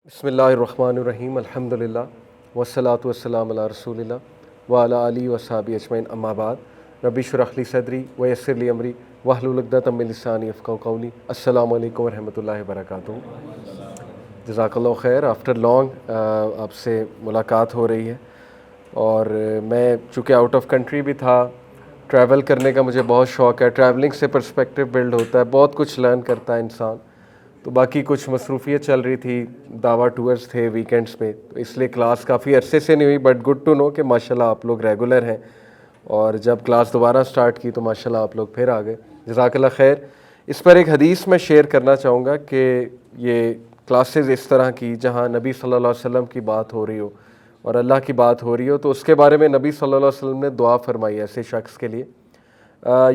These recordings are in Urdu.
بسم اللہ الرحمن الرحیم الحمدللہ والصلاۃ والسلام علی رسول اللہ وعلی آلہ وصحبہ اجمعین اما بعد رب اشرح لی صدری ویسر لی امری واحلل عقدۃ من لسانی یفقہوا قولی السلام علیکم ورحمۃ اللہ وبرکاتہ۔ جزاک اللہ خیر، آفٹر لانگ آپ سے ملاقات ہو رہی ہے، اور میں چونکہ آؤٹ آف کنٹری بھی تھا، ٹریول کرنے کا مجھے بہت شوق ہے، ٹریولنگ سے پرسپیکٹیو بلڈ ہوتا ہے، بہت کچھ لرن کرتا ہے انسان، تو باقی کچھ مصروفیت چل رہی تھی، دعویٰ ٹورز تھے ویکینڈس پہ، تو اس لیے کلاس کافی عرصے سے نہیں ہوئی، بٹ گڈ ٹو نو کہ ماشاءاللہ آپ لوگ ریگولر ہیں، اور جب کلاس دوبارہ سٹارٹ کی تو ماشاءاللہ آپ لوگ پھر آ گئے، جزاک اللہ خیر۔ اس پر ایک حدیث میں شیئر کرنا چاہوں گا کہ یہ کلاسز اس طرح کی جہاں نبی صلی اللہ علیہ وسلم کی بات ہو رہی ہو اور اللہ کی بات ہو رہی ہو، تو اس کے بارے میں نبی صلی اللہ علیہ وسلم نے دعا فرمائی ایسے شخص کے لیے۔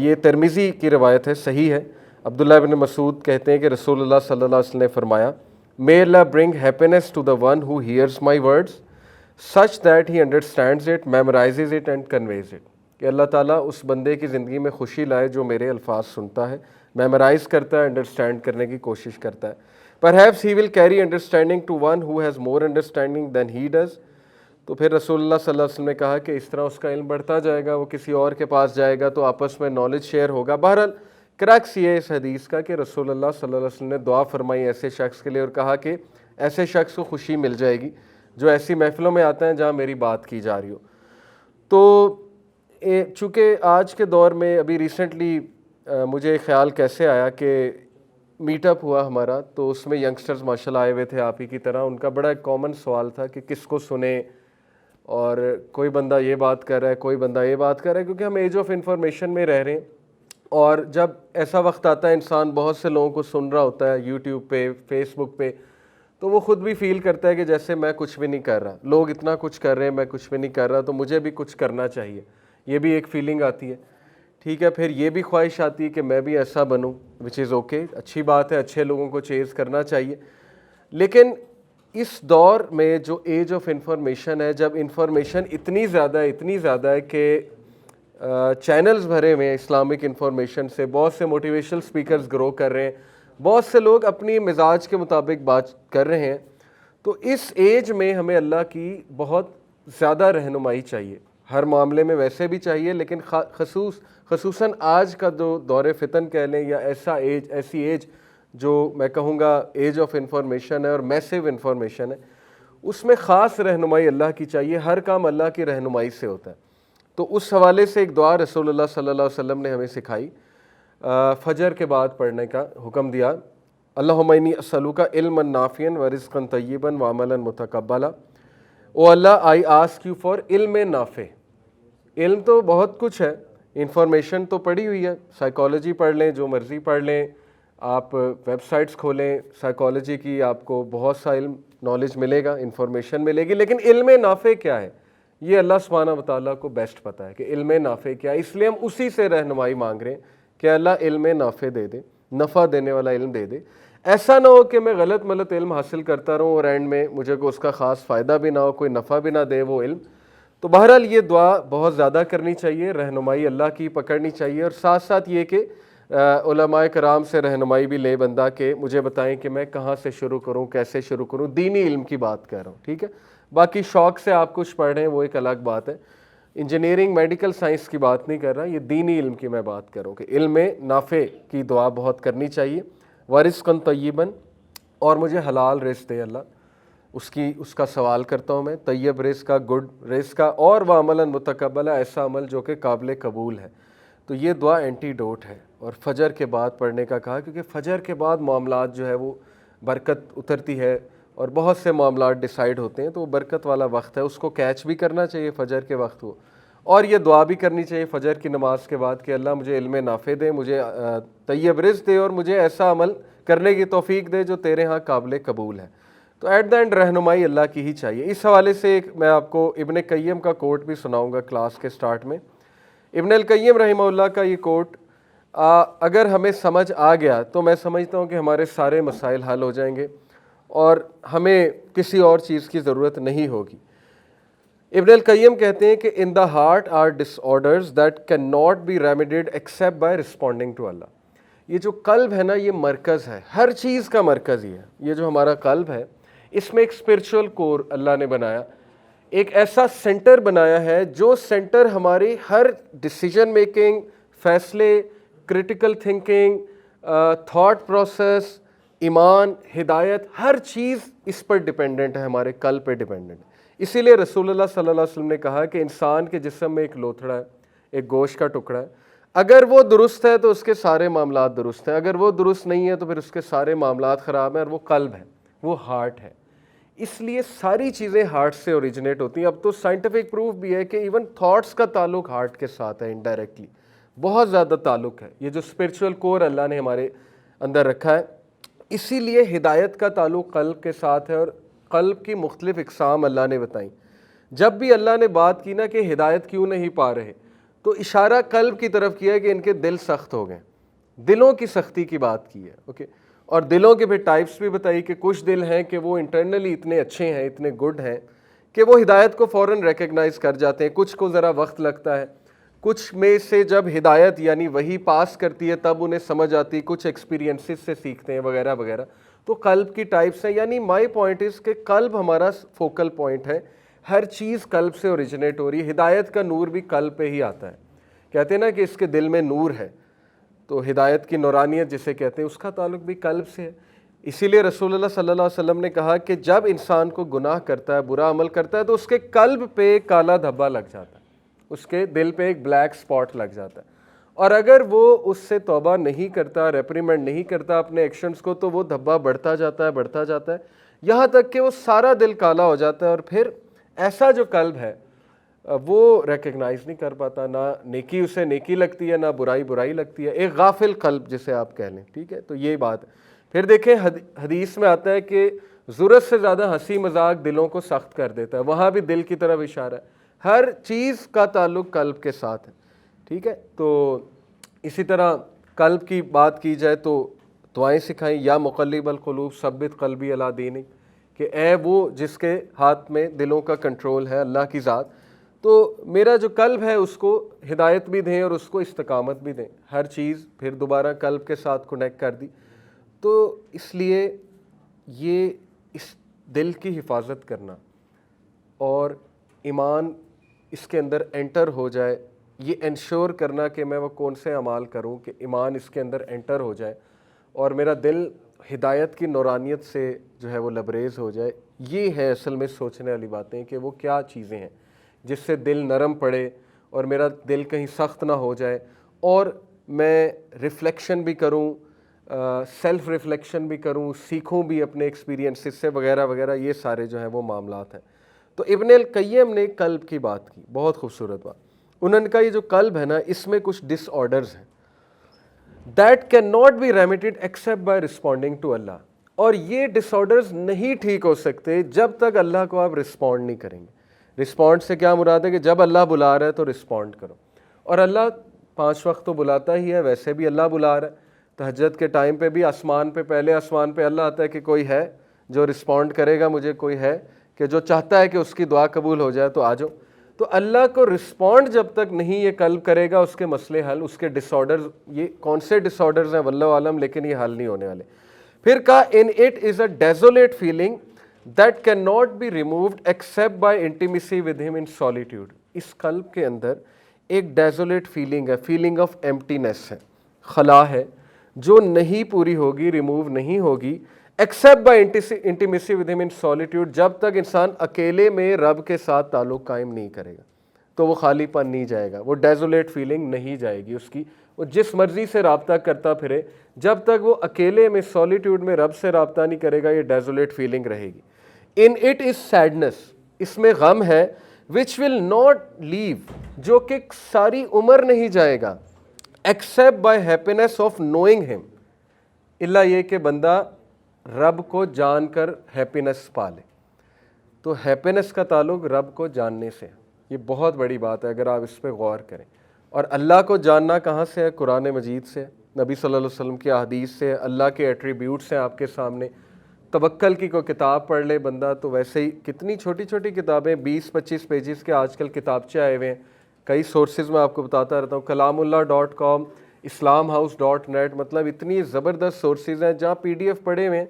یہ ترمذی کی روایت ہے، صحیح ہے۔ عبداللہ بن مسعود کہتے ہیں کہ رسول اللہ صلی اللہ علیہ وسلم نے فرمایا، May Allah bring happiness to the one who hears my words such that he understands it, memorizes it and conveys it۔ کہ اللہ تعالیٰ اس بندے کی زندگی میں خوشی لائے جو میرے الفاظ سنتا ہے، میمورائز کرتا ہے، انڈرسٹینڈ کرنے کی کوشش کرتا ہے۔ Perhaps he will carry understanding to one who has more understanding than he does۔ تو پھر رسول اللہ صلی اللہ علیہ وسلم نے کہا کہ اس طرح اس کا علم بڑھتا جائے گا، وہ کسی اور کے پاس جائے گا تو آپس میں نالج شیئر ہوگا۔ بہرحال کرکس یہ اس حدیث کا کہ رسول اللہ صلی اللہ علیہ وسلم نے دعا فرمائی ایسے شخص کے لیے، اور کہا کہ ایسے شخص کو خوشی مل جائے گی جو ایسی محفلوں میں آتا ہے جہاں میری بات کی جا رہی ہو۔ تو چونکہ آج کے دور میں ابھی ریسنٹلی مجھے خیال کیسے آیا کہ میٹ اپ ہوا ہمارا، تو اس میں ینگسٹرز ماشاءاللہ آئے ہوئے تھے آپ ہی کی طرح، ان کا بڑا ایک کامن سوال تھا کہ کس کو سنیں، اور کوئی بندہ یہ بات کر رہا ہے، کوئی بندہ یہ بات کر رہا ہے، کیونکہ ہم ایج آف انفارمیشن میں رہ رہے ہیں، اور جب ایسا وقت آتا ہے انسان بہت سے لوگوں کو سن رہا ہوتا ہے یوٹیوب پہ، فیس بک پہ، تو وہ خود بھی فیل کرتا ہے کہ جیسے میں کچھ بھی نہیں کر رہا، لوگ اتنا کچھ کر رہے ہیں میں کچھ بھی نہیں کر رہا، تو مجھے بھی کچھ کرنا چاہیے، یہ بھی ایک فیلنگ آتی ہے۔ ٹھیک ہے، پھر یہ بھی خواہش آتی ہے کہ میں بھی ایسا بنوں، وچ از اوکے، اچھی بات ہے، اچھے لوگوں کو چیز کرنا چاہیے۔ لیکن اس دور میں جو ایج آف انفارمیشن ہے، جب انفارمیشن اتنی زیادہ ہے کہ چینلز بھرے ہوئے ہیں اسلامک انفارمیشن سے، بہت سے موٹیویشنل سپیکرز گرو کر رہے ہیں، بہت سے لوگ اپنی مزاج کے مطابق بات کر رہے ہیں، تو اس ایج میں ہمیں اللہ کی بہت زیادہ رہنمائی چاہیے، ہر معاملے میں ویسے بھی چاہیے، لیکن خصوصاً آج کا جو دور فتن کہہ لیں، یا ایسی ایج جو میں کہوں گا ایج آف انفارمیشن ہے اور میسیو انفارمیشن ہے، اس میں خاص رہنمائی اللہ کی چاہیے، ہر کام اللہ کی رہنمائی سے ہوتا ہے۔ تو اس حوالے سے ایک دعا رسول اللہ صلی اللہ علیہ وسلم نے ہمیں سکھائی، فجر کے بعد پڑھنے کا حکم دیا، اللہم انی اسألوک علما نافعا ورزقا طیبا وعملا متقبلا۔ او اللہ، آئی آسک یو فار علم نافع۔ علم تو بہت کچھ ہے، انفارمیشن تو پڑھی ہوئی ہے، سائیکالوجی پڑھ لیں، جو مرضی پڑھ لیں، آپ ویب سائٹس کھولیں سائیکالوجی کی، آپ کو بہت سا علم نالج ملے گا، انفارمیشن ملے گی، لیکن علم نافع کیا ہے یہ اللہ سبحانہ وتعالیٰ کو بیسٹ پتہ ہے کہ علم نافع کیا ہے، اس لیے ہم اسی سے رہنمائی مانگ رہے ہیں کہ اللہ علم نافع دے دے، نفع دینے والا علم دے دے۔ ایسا نہ ہو کہ میں غلط علم حاصل کرتا رہوں اور اینڈ میں مجھے کو اس کا خاص فائدہ بھی نہ ہو، کوئی نفع بھی نہ دے وہ علم۔ تو بہرحال یہ دعا بہت زیادہ کرنی چاہیے، رہنمائی اللہ کی پکڑنی چاہیے، اور ساتھ ساتھ یہ کہ علماء کرام سے رہنمائی بھی لے بندہ کہ مجھے بتائیں کہ میں کہاں سے شروع کروں، کیسے شروع کروں، دینی علم کی بات کر رہا ہوں، ٹھیک ہے۔ باقی شوق سے آپ کچھ پڑھ رہے ہیں وہ ایک الگ بات ہے، انجینئرنگ میڈیکل سائنس کی بات نہیں کر رہا، یہ دینی علم کی میں بات کر رہا ہوں کہ علم نافع کی دعا بہت کرنی چاہیے، ورزقا طیبا، اور مجھے حلال رزق دے اللہ، اس کا سوال کرتا ہوں میں، طیب رزق کا، گڈ رزق کا، اور وعملا متقبلا، ایسا عمل جو کہ قابل قبول ہے۔ تو یہ دعا اینٹی ڈوٹ ہے، اور فجر کے بعد پڑھنے کا کہا، کیونکہ فجر کے بعد معاملات جو ہے وہ برکت اترتی ہے، اور بہت سے معاملات ڈیسائیڈ ہوتے ہیں، تو وہ برکت والا وقت ہے، اس کو کیچ بھی کرنا چاہیے فجر کے وقت کو، اور یہ دعا بھی کرنی چاہیے فجر کی نماز کے بعد کہ اللہ مجھے علم نافع دے، مجھے طیب رزق دے، اور مجھے ایسا عمل کرنے کی توفیق دے جو تیرے ہاں قابل قبول ہے۔ تو ایٹ دا اینڈ رہنمائی اللہ کی ہی چاہیے۔ اس حوالے سے ایک میں آپ کو ابن قیم کا کوٹ بھی سناؤں گا کلاس کے سٹارٹ میں۔ ابن القیم رحمہ اللہ کا یہ کوٹ اگر ہمیں سمجھ آ گیا تو میں سمجھتا ہوں کہ ہمارے سارے مسائل حل ہو جائیں گے، اور ہمیں کسی اور چیز کی ضرورت نہیں ہوگی۔ ابن القیم کہتے ہیں کہ in the heart are disorders that can not be remedied except by responding to Allah. یہ جو قلب ہے نا، یہ مرکز ہے، ہر چیز کا مرکز ہی ہے، یہ جو ہمارا قلب ہے، اس میں ایک اسپرچول کور اللہ نے بنایا, ایک ایسا سینٹر بنایا ہے جو سینٹر ہماری ہر ڈیسیجن میکنگ, فیصلے, کرٹیکل تھنکنگ, تھاٹ پروسیس, ایمان, ہدایت, ہر چیز اس پر ڈیپینڈنٹ ہے, ہمارے قلب پہ ڈیپینڈنٹ ہے. اسی لیے رسول اللہ صلی اللہ علیہ وسلم نے کہا کہ انسان کے جسم میں ایک لوتھڑا ہے, ایک گوشت کا ٹکڑا ہے, اگر وہ درست ہے تو اس کے سارے معاملات درست ہیں, اگر وہ درست نہیں ہے تو پھر اس کے سارے معاملات خراب ہیں, اور وہ قلب ہے, وہ ہارٹ ہے. اس لیے ساری چیزیں ہارٹ سے اوریجنیٹ ہوتی ہیں. اب تو سائنٹیفک پروف بھی ہے کہ ایون تھاٹس کا تعلق ہارٹ کے ساتھ ہے, انڈائریکٹلی بہت زیادہ تعلق ہے. یہ جو اسپرچول کور اللہ نے ہمارے اندر رکھا ہے, اسی لیے ہدایت کا تعلق قلب کے ساتھ ہے, اور قلب کی مختلف اقسام اللہ نے بتائیں. جب بھی اللہ نے بات کی نا کہ ہدایت کیوں نہیں پا رہے, تو اشارہ قلب کی طرف کیا ہے کہ ان کے دل سخت ہو گئے, دلوں کی سختی کی بات کی ہے. اوکے, اور دلوں کے پھر ٹائپس بھی بتائی کہ کچھ دل ہیں کہ وہ انٹرنلی اتنے اچھے ہیں, اتنے گڈ ہیں کہ وہ ہدایت کو فوراً ریکگنائز کر جاتے ہیں, کچھ کو ذرا وقت لگتا ہے, کچھ میں سے جب ہدایت یعنی وہی پاس کرتی ہے تب انہیں سمجھ آتی, کچھ ایکسپیرینسز سے سیکھتے ہیں وغیرہ وغیرہ. تو قلب کی ٹائپس ہیں. یعنی مائی پوائنٹ از کہ قلب ہمارا فوکل پوائنٹ ہے, ہر چیز قلب سے اوریجنیٹ ہو رہی ہے. ہدایت کا نور بھی قلب پہ ہی آتا ہے. کہتے ہیں نا کہ اس کے دل میں نور ہے, تو ہدایت کی نورانیت جسے کہتے ہیں اس کا تعلق بھی قلب سے ہے. اسی لیے رسول اللہ صلی اللہ علیہ وسلم نے کہا کہ جب انسان کو گناہ کرتا ہے, برا عمل کرتا ہے, تو اس کے قلب پہ کالا دھبا لگ جاتا ہے, اس کے دل پہ ایک بلیک سپاٹ لگ جاتا ہے. اور اگر وہ اس سے توبہ نہیں کرتا, ریپریمنڈ نہیں کرتا اپنے ایکشنز کو, تو وہ دھبا بڑھتا جاتا ہے, یہاں تک کہ وہ سارا دل کالا ہو جاتا ہے, اور پھر ایسا جو قلب ہے وہ ریکگنائز نہیں کر پاتا, نہ نیکی اسے نیکی لگتی ہے, نہ برائی لگتی ہے, ایک غافل قلب جسے آپ کہہ لیں. ٹھیک ہے, تو یہ بات ہے. پھر دیکھیں حدیث میں آتا ہے کہ ضرورت سے زیادہ ہنسی مذاق دلوں کو سخت کر دیتا ہے, وہاں بھی دل کی طرف اشارہ ہے. ہر چیز کا تعلق قلب کے ساتھ ہے. ٹھیک ہے, تو اسی طرح قلب کی بات کی جائے تو دعائیں سکھائیں, یا مقلب القلوب ثبت قلبی علی دینک, کہ اے وہ جس کے ہاتھ میں دلوں کا کنٹرول ہے, اللہ کی ذات, تو میرا جو قلب ہے اس کو ہدایت بھی دیں اور اس کو استقامت بھی دیں. ہر چیز پھر دوبارہ قلب کے ساتھ کنیکٹ کر دی. تو اس لیے یہ اس دل کی حفاظت کرنا اور ایمان اس کے اندر انٹر ہو جائے, یہ انشور کرنا کہ میں وہ کون سے اعمال کروں کہ ایمان اس کے اندر انٹر ہو جائے اور میرا دل ہدایت کی نورانیت سے جو ہے وہ لبریز ہو جائے. یہ ہے اصل میں سوچنے والی باتیں کہ وہ کیا چیزیں ہیں جس سے دل نرم پڑے اور میرا دل کہیں سخت نہ ہو جائے, اور میں ریفلیکشن بھی کروں, سیلف ریفلیکشن بھی کروں, سیکھوں بھی اپنے ایکسپیرینسز سے وغیرہ وغیرہ. یہ سارے جو ہیں وہ معاملات ہیں. تو ابن القیم نے قلب کی بات کی, بہت خوبصورت بات. انہوں نے کہا یہ جو قلب ہے نا, اس میں کچھ ڈس آرڈرز ہیں that can not be remedied except by responding to Allah, اور یہ ڈس آرڈرز نہیں ٹھیک ہو سکتے جب تک اللہ کو آپ رسپونڈ نہیں کریں گے. رسپونڈ سے کیا مراد ہے کہ جب اللہ بلا رہا ہے تو رسپونڈ کرو, اور اللہ 5 وقت تو بلاتا ہی ہے, ویسے بھی اللہ بلا رہا ہے. تہجد کے ٹائم پہ بھی آسمان پہ, پہلے آسمان پہ اللہ آتا ہے کہ کوئی ہے جو رسپونڈ کرے گا مجھے, کوئی ہے کہ جو چاہتا ہے کہ اس کی دعا قبول ہو جائے, تو آ جاؤ. تو اللہ کو رسپونڈ جب تک نہیں یہ قلب کرے گا, اس کے مسئلے حل, اس کے ڈس آرڈرز, یہ کون سے ڈس آرڈرز ہیں واللہ عالم, لیکن یہ حل نہیں ہونے والے. پھر کہا in it is a desolate feeling that can not be removed except by intimacy with him in solitude. اس قلب کے اندر ایک ڈیزولیٹ فیلنگ ہے, فیلنگ آف ایمٹینس ہے, خلا ہے, جو نہیں پوری ہوگی, ریموو نہیں ہوگی except by intimacy with him in سولیٹیوڈ, جب تک انسان اکیلے میں رب کے ساتھ تعلق قائم نہیں کرے گا. تو وہ خالی پن نہیں جائے گا, وہ ڈیزولیٹ فیلنگ نہیں جائے گی اس کی. وہ جس مرضی سے رابطہ کرتا پھرے, جب تک وہ اکیلے میں سولیٹیوڈ میں رب سے رابطہ نہیں کرے گا, یہ ڈیزولیٹ فیلنگ رہے گی. ان اٹ از سیڈنس, اس میں غم ہے, وچ ول ناٹ لیو, جو کہ ساری عمر نہیں جائے گا, except by happiness of knowing him, اللہ یہ کہ بندہ رب کو جان کر ہیپینس پالے. تو ہیپینس کا تعلق رب کو جاننے سے, یہ بہت بڑی بات ہے اگر آپ اس پہ غور کریں. اور اللہ کو جاننا کہاں سے ہے؟ قرآن مجید سے, نبی صلی اللہ علیہ وسلم کی احادیث سے, اللہ کے ایٹریبیوٹس ہیں آپ کے سامنے. توکل کی کوئی کتاب پڑھ لے بندہ تو ویسے ہی کتنی چھوٹی چھوٹی کتابیں 20-25 پیجز کے آج کل کتابچے آئے ہوئے ہیں. کئی سورسز میں آپ کو بتاتا رہتا ہوں, kalamullah.com, islamhouse.net, مطلب اتنی زبردست سورسز ہیں جہاں PDF پڑھے ہوئے ہیں,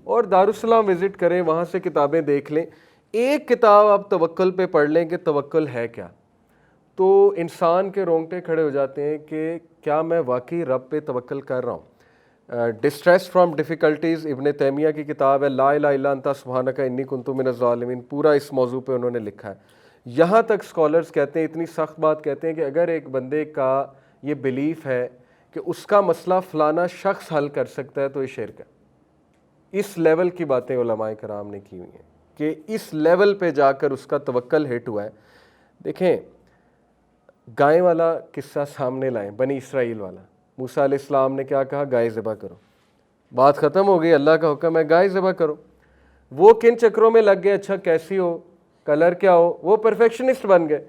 اور دارالسلام وزٹ کریں, وہاں سے کتابیں دیکھ لیں. ایک کتاب آپ توکل پہ پڑھ لیں کہ توکل ہے کیا, تو انسان کے رونگٹے کھڑے ہو جاتے ہیں کہ کیا میں واقعی رب پہ توکل کر رہا ہوں. ڈسٹریس فرام ڈیفیکلٹیز ابن تیمیہ کی کتاب ہے, لا الہ الا انت سبحانک انی کنت من الظالمین, پورا اس موضوع پہ انہوں نے لکھا ہے. یہاں تک اسکالرز کہتے ہیں, اتنی سخت بات کہتے ہیں کہ اگر ایک بندے کا یہ بلیف ہے کہ اس کا مسئلہ فلانا شخص حل کر سکتا ہے تو یہ شرک ہے. اس لیول کی باتیں علماء کرام نے کی ہوئی ہیں کہ اس لیول پہ جا کر اس کا توکل ہٹ ہوا ہے. دیکھیں, گائے والا قصہ سامنے لائیں, بنی اسرائیل والا. موسیٰ علیہ السلام نے کیا کہا, گائے ذبح کرو. بات ختم ہو گئی, اللہ کا حکم ہے گائے ذبح کرو. وہ کن چکروں میں لگ گئے, اچھا کیسی ہو, کلر کیا ہو, وہ پرفیکشنسٹ بن گئے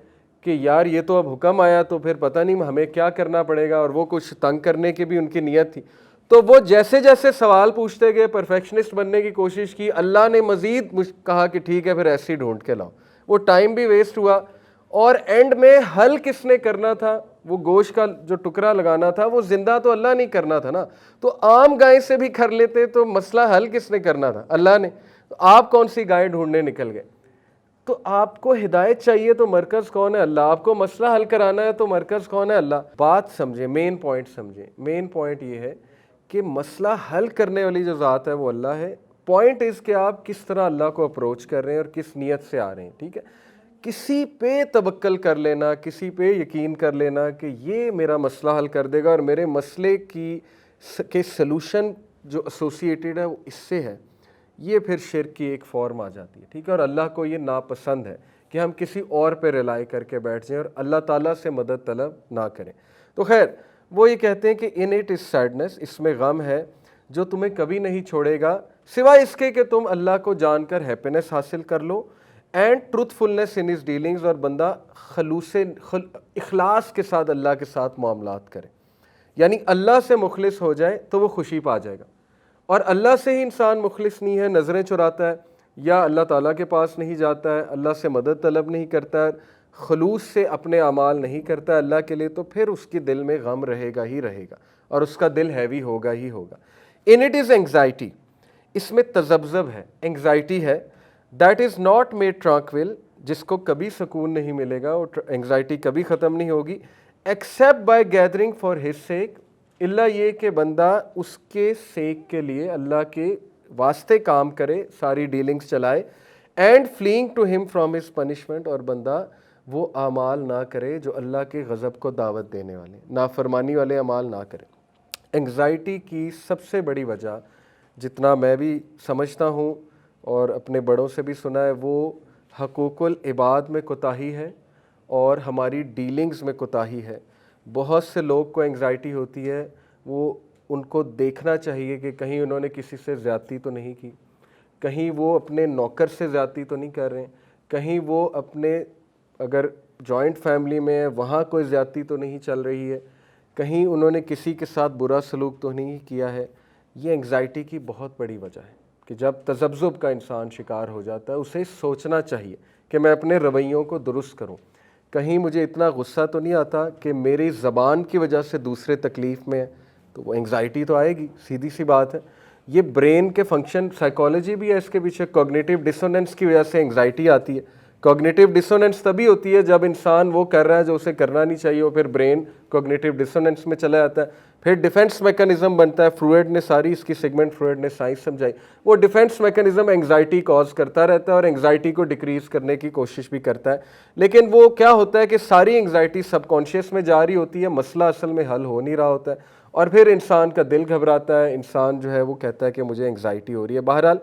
کہ یار یہ تو اب حکم آیا تو پھر پتہ نہیں ہمیں کیا کرنا پڑے گا, اور وہ کچھ تنگ کرنے کی بھی ان کی نیت تھی. تو وہ جیسے جیسے سوال پوچھتے گئے, پرفیکشنسٹ بننے کی کوشش کی, اللہ نے مزید کہا کہ ٹھیک ہے پھر ایسے ہی ڈھونڈ کے لاؤ. وہ ٹائم بھی ویسٹ ہوا, اور اینڈ میں حل کس نے کرنا تھا, وہ گوشت کا جو ٹکڑا لگانا تھا وہ زندہ تو اللہ نہیں کرنا تھا نا. تو عام گائے سے بھی کر لیتے تو مسئلہ حل کس نے کرنا تھا, اللہ نے. تو آپ کون سی گائے ڈھونڈنے نکل گئے؟ تو آپ کو ہدایت چاہیے تو مرکز کون ہے, اللہ. آپ کو مسئلہ حل کرانا ہے تو مرکز کون ہے, اللہ. بات سمجھیں, مین پوائنٹ سمجھیں. مین پوائنٹ یہ ہے کہ مسئلہ حل کرنے والی جو ذات ہے وہ اللہ ہے. پوائنٹ از کہ آپ کس طرح اللہ کو اپروچ کر رہے ہیں اور کس نیت سے آ رہے ہیں. ٹھیک ہے, کسی پہ توکل کر لینا, کسی پہ یقین کر لینا کہ یہ میرا مسئلہ حل کر دے گا اور میرے مسئلے کے سلوشن جو ایسوسیٹیڈ ہے وہ اس سے ہے, یہ پھر شرک کی ایک فارم آ جاتی ہے. ٹھیک ہے, اور اللہ کو یہ ناپسند ہے کہ ہم کسی اور پہ ریلائی کر کے بیٹھ جائیں اور اللہ تعالیٰ سے مدد طلب نہ کریں. تو خیر, وہ یہ کہتے ہیں کہ ان اٹ از سیڈنس, اس میں غم ہے جو تمہیں کبھی نہیں چھوڑے گا سوائے اس کے کہ تم اللہ کو جان کر ہیپینس حاصل کر لو, and truthfulness in his dealings, اور بندہ اخلاص کے ساتھ اللہ کے ساتھ معاملات کرے. یعنی اللہ سے مخلص ہو جائے تو وہ خوشی پا جائے گا. اور اللہ سے ہی انسان مخلص نہیں ہے, نظریں چراتا ہے یا اللہ تعالیٰ کے پاس نہیں جاتا ہے, اللہ سے مدد طلب نہیں کرتا ہے, خلوص سے اپنے اعمال نہیں کرتا ہے اللہ کے لیے, تو پھر اس کے دل میں غم رہے گا ہی رہے گا اور اس کا دل ہیوی ہوگا ہی ہوگا. ان اٹ از اینگزائٹی, اس میں تذبذب ہے, اینگزائٹی ہے. دیٹ از ناٹ میڈ ٹرانکویل, جس کو کبھی سکون نہیں ملے گا, اور اینگزائٹی کبھی ختم نہیں ہوگی, except by gathering for his sake, اللہ یہ کہ بندہ اس کے سیک کے لیے اللہ کے واسطے کام کرے, ساری ڈیلنگز چلائے, اینڈ فلینگ ٹو ہم فرام ہز پنشمنٹ, اور بندہ وہ اعمال نہ کرے جو اللہ کے غضب کو دعوت دینے والے, نافرمانی والے اعمال نہ کرے. اینگزائٹی کی سب سے بڑی وجہ, جتنا میں بھی سمجھتا ہوں اور اپنے بڑوں سے بھی سنا ہے, وہ حقوق العباد میں کوتاہی ہے اور ہماری ڈیلنگز میں کوتاہی ہے. بہت سے لوگ کو اینگزائٹی ہوتی ہے, وہ ان کو دیکھنا چاہیے کہ کہیں انہوں نے کسی سے زیادتی تو نہیں کی, کہیں وہ اپنے نوکر سے زیادتی تو نہیں کر رہے ہیں, کہیں وہ اپنے اگر جوائنٹ فیملی میں ہے وہاں کوئی زیادتی تو نہیں چل رہی ہے, کہیں انہوں نے کسی کے ساتھ برا سلوک تو نہیں کیا ہے. یہ اینگزائٹی کی بہت بڑی وجہ ہے کہ جب تذبذب کا انسان شکار ہو جاتا ہے, اسے سوچنا چاہیے کہ میں اپنے رویوں کو درست کروں, کہیں مجھے اتنا غصہ تو نہیں آتا کہ میری زبان کی وجہ سے دوسرے تکلیف میں ہے, تو وہ اینگزائٹی تو آئے گی, سیدھی سی بات ہے. یہ برین کے فنکشن, سائیکالوجی بھی ہے اس کے پیچھے, کوگنیٹیو ڈسوننس کی وجہ سے اینگزائٹی آتی ہے. کوگنیٹیو ڈسوننس تبھی ہوتی ہے جب انسان وہ کر رہا ہے جو اسے کرنا نہیں چاہیے, اور پھر برین کوگنیٹیو ڈسوننس میں چلا جاتا ہے, پھر ڈیفنس میکانزم بنتا ہے. فروئڈ نے ساری اس کی سیگمنٹ فروئڈ نے سائنس سمجھائی, وہ ڈیفنس میکانزم اینگزائٹی کاز کرتا رہتا ہے اور اینگزائٹی کو ڈکریز کرنے کی کوشش بھی کرتا ہے. لیکن وہ کیا ہوتا ہے کہ ساری اینگزائٹی سب کانشیس میں جا رہی ہوتی ہے, مسئلہ اصل میں حل ہو نہیں رہا ہوتا ہے, اور پھر انسان کا دل گھبراتا ہے, انسان جو ہے وہ کہتا ہے کہ مجھے اینگزائٹی ہو رہی ہے. بہرحال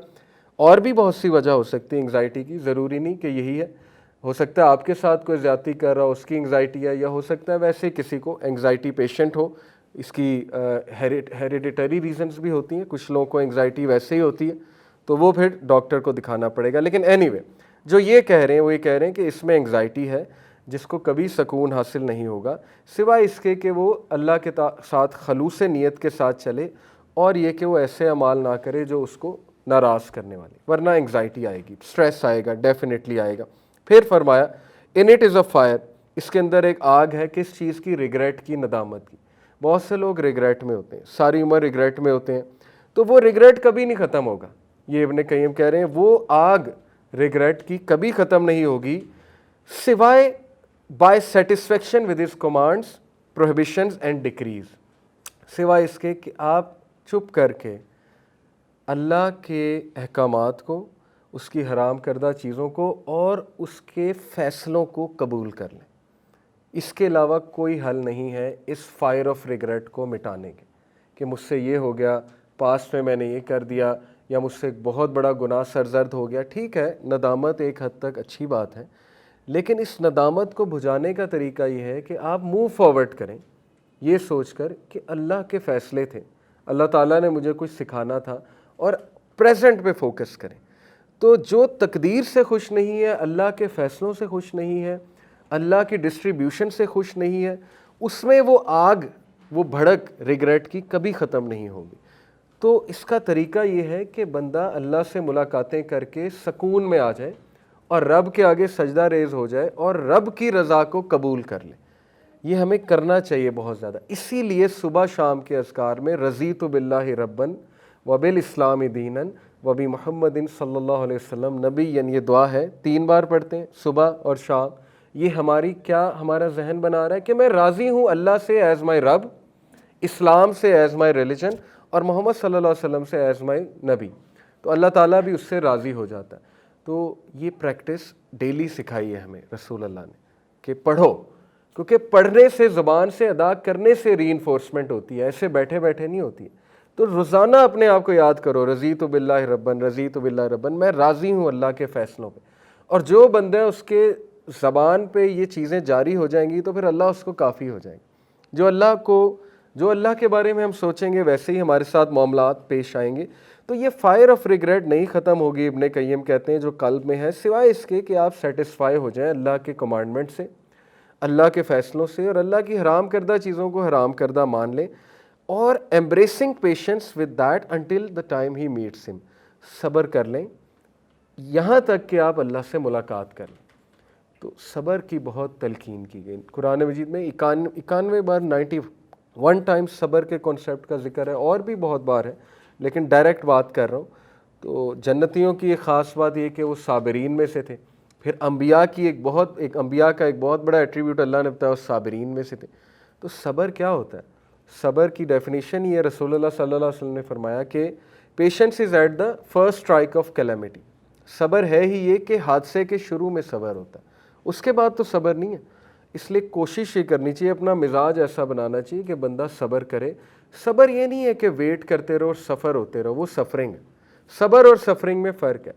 اور بھی بہت سی وجہ ہو سکتی ہے اینگزائٹی کی, ضروری نہیں کہ یہی ہے. ہو سکتا ہے آپ کے ساتھ کوئی زیادتی کر رہا ہو, اس کی اینگزائٹی ہے, یا ہو سکتا ہے ویسے کسی کو اینگزائٹی پیشنٹ ہو, اس کی ہیریڈیٹری ریزنز بھی ہوتی ہیں, کچھ لوگوں کو اینگزائٹی ویسے ہی ہوتی ہے, تو وہ پھر ڈاکٹر کو دکھانا پڑے گا. لیکن اینی وے, جو یہ کہہ رہے ہیں وہ یہ کہہ رہے ہیں کہ اس میں اینگزائٹی ہے جس کو کبھی سکون حاصل نہیں ہوگا سوائے اس کے کہ وہ اللہ کے ساتھ خلوص نیت کے ساتھ چلے, اور یہ کہ وہ ایسے اعمال نہ کرے جو اس کو ناراض کرنے والے, ورنہ اینگزائٹی آئے گی, اسٹریس آئے گا, ڈیفینیٹلی آئے گا. پھر فرمایا ان اٹ از اے فائر, اس کے اندر ایک آگ ہے, کس چیز کی؟ ریگریٹ کی, ندامت کی. بہت سے لوگ ریگریٹ میں ہوتے ہیں, ساری عمر ریگریٹ میں ہوتے ہیں, تو وہ ریگریٹ کبھی نہیں ختم ہوگا. یہ ابن قیم کہہ رہے ہیں وہ آگ ریگریٹ کی کبھی ختم نہیں ہوگی سوائے by satisfaction with his commands prohibitions and decrease, سوائے اس کے کہ آپ چپ کر کے اللہ کے احکامات کو، اس کی حرام کردہ چیزوں کو اور اس کے فیصلوں کو قبول کر لیں۔ اس کے علاوہ کوئی حل نہیں ہے اس فائر آف ریگریٹ کو مٹانے کے، کہ مجھ سے یہ ہو گیا، پاسٹ میں نے یہ کر دیا، یا مجھ سے ایک بہت بڑا گناہ سرزد ہو گیا۔ ٹھیک ہے، ندامت ایک حد تک اچھی بات ہے، لیکن اس ندامت کو بھجانے کا طریقہ یہ ہے کہ آپ موو فارورڈ کریں، یہ سوچ کر کہ اللہ کے فیصلے تھے، اللہ تعالیٰ نے مجھے کچھ سکھانا تھا، اور پریزنٹ پہ فوکس کریں۔ تو جو تقدیر سے خوش نہیں ہے، اللہ کے فیصلوں سے خوش نہیں ہے، اللہ کی ڈسٹریبیوشن سے خوش نہیں ہے، اس میں وہ آگ، وہ بھڑک ریگریٹ کی کبھی ختم نہیں ہوگی۔ تو اس کا طریقہ یہ ہے کہ بندہ اللہ سے ملاقاتیں کر کے سکون میں آ جائے اور رب کے آگے سجدہ ریز ہو جائے اور رب کی رضا کو قبول کر لے۔ یہ ہمیں کرنا چاہیے بہت زیادہ۔ اسی لیے صبح شام کے اذکار میں رضیت باللہ ربًا وبالاسلام دینا وبمحمد صلی اللہ علیہ وسلم نبی، یعنی یہ دعا ہے 3 بار پڑھتے ہیں صبح اور شام۔ یہ ہماری کیا ہمارا ذہن بنا رہا ہے کہ میں راضی ہوں اللہ سے ایز مائی رب، اسلام سے ایز مائی ریلیجن، اور محمد صلی اللہ علیہ وسلم سے ایز مائی نبی، تو اللہ تعالیٰ بھی اس سے راضی ہو جاتا ہے۔ تو یہ پریکٹس ڈیلی سکھائی ہے ہمیں رسول اللہ نے کہ پڑھو، کیونکہ پڑھنے سے، زبان سے ادا کرنے سے ری انفورسمنٹ ہوتی ہے، ایسے بیٹھے بیٹھے نہیں ہوتی ہے۔ تو روزانہ اپنے آپ کو یاد کرو، رضیت باللہ ربًا، رضیت باللہ ربًا، میں راضی ہوں اللہ کے فیصلوں پہ۔ اور جو بندہ اس کے زبان پہ یہ چیزیں جاری ہو جائیں گی تو پھر اللہ اس کو کافی ہو جائیں گے۔ جو اللہ کے بارے میں ہم سوچیں گے ویسے ہی ہمارے ساتھ معاملات پیش آئیں گے۔ تو یہ فائر آف ریگریٹ نہیں ختم ہوگی، ابن قیم کہتے ہیں، جو قلب میں ہے، سوائے اس کے کہ آپ سیٹسفائی ہو جائیں اللہ کے کمانڈمنٹ سے، اللہ کے فیصلوں سے، اور اللہ کی حرام کردہ چیزوں کو حرام کردہ مان لیں، اور embracing patience with that until the time he meets him، صبر کر لیں یہاں تک کہ آپ اللہ سے ملاقات کر لیں۔ تو صبر کی بہت تلقین کی گئی قرآن مجید میں، 91 بار 91 ٹائمز صبر کے کانسیپٹ کا ذکر ہے، اور بھی بہت بار ہے، لیکن ڈائریکٹ بات کر رہا ہوں۔ تو جنتیوں کی ایک خاص بات یہ کہ وہ صابرین میں سے تھے، پھر انبیاء کی انبیاء کا ایک بہت بڑا ایٹریبیوٹ اللہ نے بتایا، وہ صابرین میں سے تھے۔ تو صبر کیا ہوتا ہے؟ صبر کی ڈیفینیشن یہ رسول اللہ صلی اللہ علیہ وسلم نے فرمایا کہ patience is at the first strike of calamity. صبر ہے ہی یہ کہ حادثے کے شروع میں صبر ہوتا ہے، اس کے بعد تو صبر نہیں ہے۔ اس لیے کوشش یہ کرنی چاہیے، اپنا مزاج ایسا بنانا چاہیے کہ بندہ صبر کرے۔ صبر یہ نہیں ہے کہ ویٹ کرتے رہو اور سفر ہوتے رہو، وہ سفرنگ ہے۔ صبر اور سفرنگ میں فرق ہے۔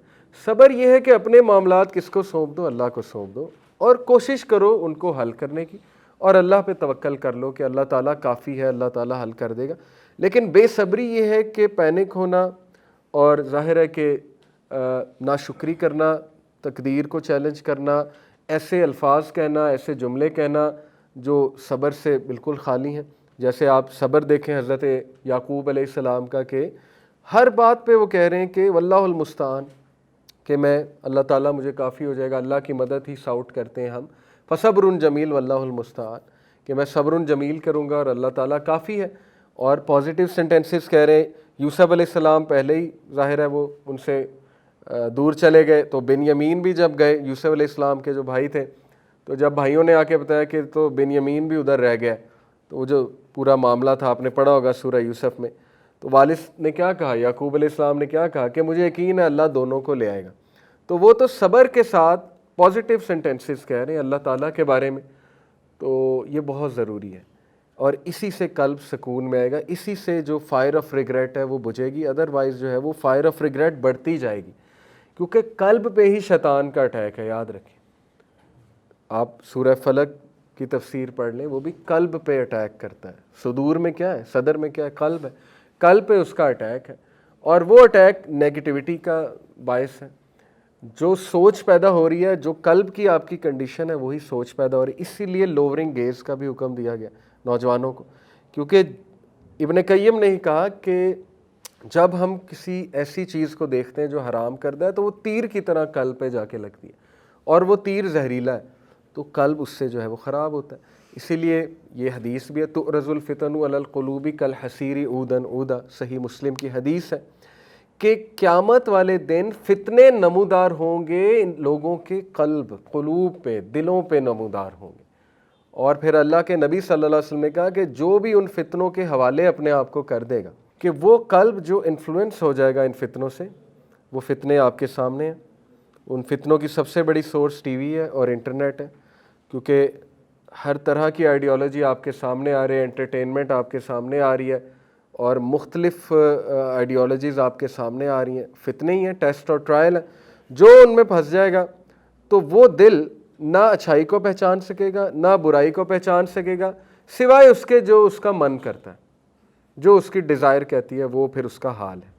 صبر یہ ہے کہ اپنے معاملات کس کو سونپ دو؟ اللہ کو سونپ دو، اور کوشش کرو ان کو حل کرنے کی، اور اللہ پہ توکل کر لو کہ اللہ تعالیٰ کافی ہے، اللہ تعالیٰ حل کر دے گا۔ لیکن بے صبری یہ ہے کہ پینک ہونا، اور ظاہر ہے کہ ناشکری کرنا، تقدیر کو چیلنج کرنا، ایسے الفاظ کہنا، ایسے جملے کہنا جو صبر سے بالکل خالی ہیں۔ جیسے آپ صبر دیکھیں حضرت یعقوب علیہ السلام کا، کہ ہر بات پہ وہ کہہ رہے ہیں کہ واللہ المستعان، کہ میں، اللہ تعالیٰ مجھے کافی ہو جائے گا، اللہ کی مدد ہی ساؤٹ کرتے ہیں ہم، فصبر جمیل واللہ المستعان، کہ میں صبر جمیل کروں گا اور اللہ تعالیٰ کافی ہے۔ اور پازیٹیو سینٹینسز کہہ رہے ہیں، یوسف علیہ السلام پہلے ہی ظاہر ہے وہ ان سے دور چلے گئے، تو بنیامین بھی جب گئے، یوسف علیہ السلام کے جو بھائی تھے، تو جب بھائیوں نے آ کے بتایا کہ تو بنیامین بھی ادھر رہ گیا، تو وہ جو پورا معاملہ تھا آپ نے پڑھا ہوگا سورہ یوسف میں، تو والد نے کیا کہا، یعقوب علیہ السلام نے کیا کہا کہ مجھے یقین ہے اللہ دونوں کو لے آئے گا۔ تو وہ تو صبر کے ساتھ پازیٹیو سینٹینسز کہہ رہے ہیں اللہ تعالیٰ کے بارے میں، تو یہ بہت ضروری ہے، اور اسی سے قلب سکون میں آئے گا، اسی سے جو فائر آف ریگریٹ ہے وہ بجھے گی، ادروائز جو ہے وہ فائر آف ریگریٹ بڑھتی جائے گی، کیونکہ قلب پہ ہی شیطان کا اٹیک ہے۔ یاد رکھیں، آپ سورہ فلق کی تفسیر پڑھ لیں، وہ بھی قلب پہ اٹیک کرتا ہے۔ صدور میں کیا ہے؟ صدر میں کیا ہے؟ قلب ہے، قلب پہ اس کا اٹیک ہے، اور وہ اٹیک نیگیٹیوٹی کا باعث ہے۔ جو سوچ پیدا ہو رہی ہے، جو قلب کی آپ کی کنڈیشن ہے، وہی سوچ پیدا ہو رہی ہے۔ اسی لیے لوورنگ گیز کا بھی حکم دیا گیا نوجوانوں کو، کیونکہ ابن قیم نے ہی کہا کہ جب ہم کسی ایسی چیز کو دیکھتے ہیں جو حرام کردہ ہے، تو وہ تیر کی طرح قلب پہ جا کے لگتی ہے، اور وہ تیر زہریلا ہے، تو قلب اس سے جو ہے وہ خراب ہوتا ہے۔ اسی لیے یہ حدیث بھی ہے، تُعْرَضُ الْفِتَنُ عَلَى الْقُلُوبِ كَالْحَصِيرِ عُودًا عُودًا، صحیح مسلم کی حدیث ہے کہ قیامت والے دن فتنے نمودار ہوں گے ان لوگوں کے قلوب پہ، دلوں پہ نمودار ہوں گے. اور پھر اللہ کے نبی صلی اللہ علیہ وسلم نے کہا کہ جو بھی ان فتنوں کے حوالے اپنے آپ کو کر دے گا، کہ وہ قلب جو انفلوئنس ہو جائے گا ان فتنوں سے، وہ فتنے آپ کے سامنے ہیں. ان فتنوں کی سب سے بڑی سورس ٹی وی ہے اور انٹرنیٹ ہے، کیونکہ ہر طرح کی آئیڈیالوجی آپ کے سامنے آ رہی ہے، انٹرٹینمنٹ آپ کے سامنے آ رہی ہے، اور مختلف آئیڈیالوجیز آپ کے سامنے آ رہی ہیں. فتنے ہی ہیں، ٹیسٹ اور ٹرائل ہے. جو ان میں پھنس جائے گا تو وہ دل نہ اچھائی کو پہچان سکے گا، نہ برائی کو پہچان سکے گا، سوائے اس کے جو اس کا من کرتا ہے، جو اس کی ڈیزائر کہتی ہے، وہ پھر اس کا حال ہے.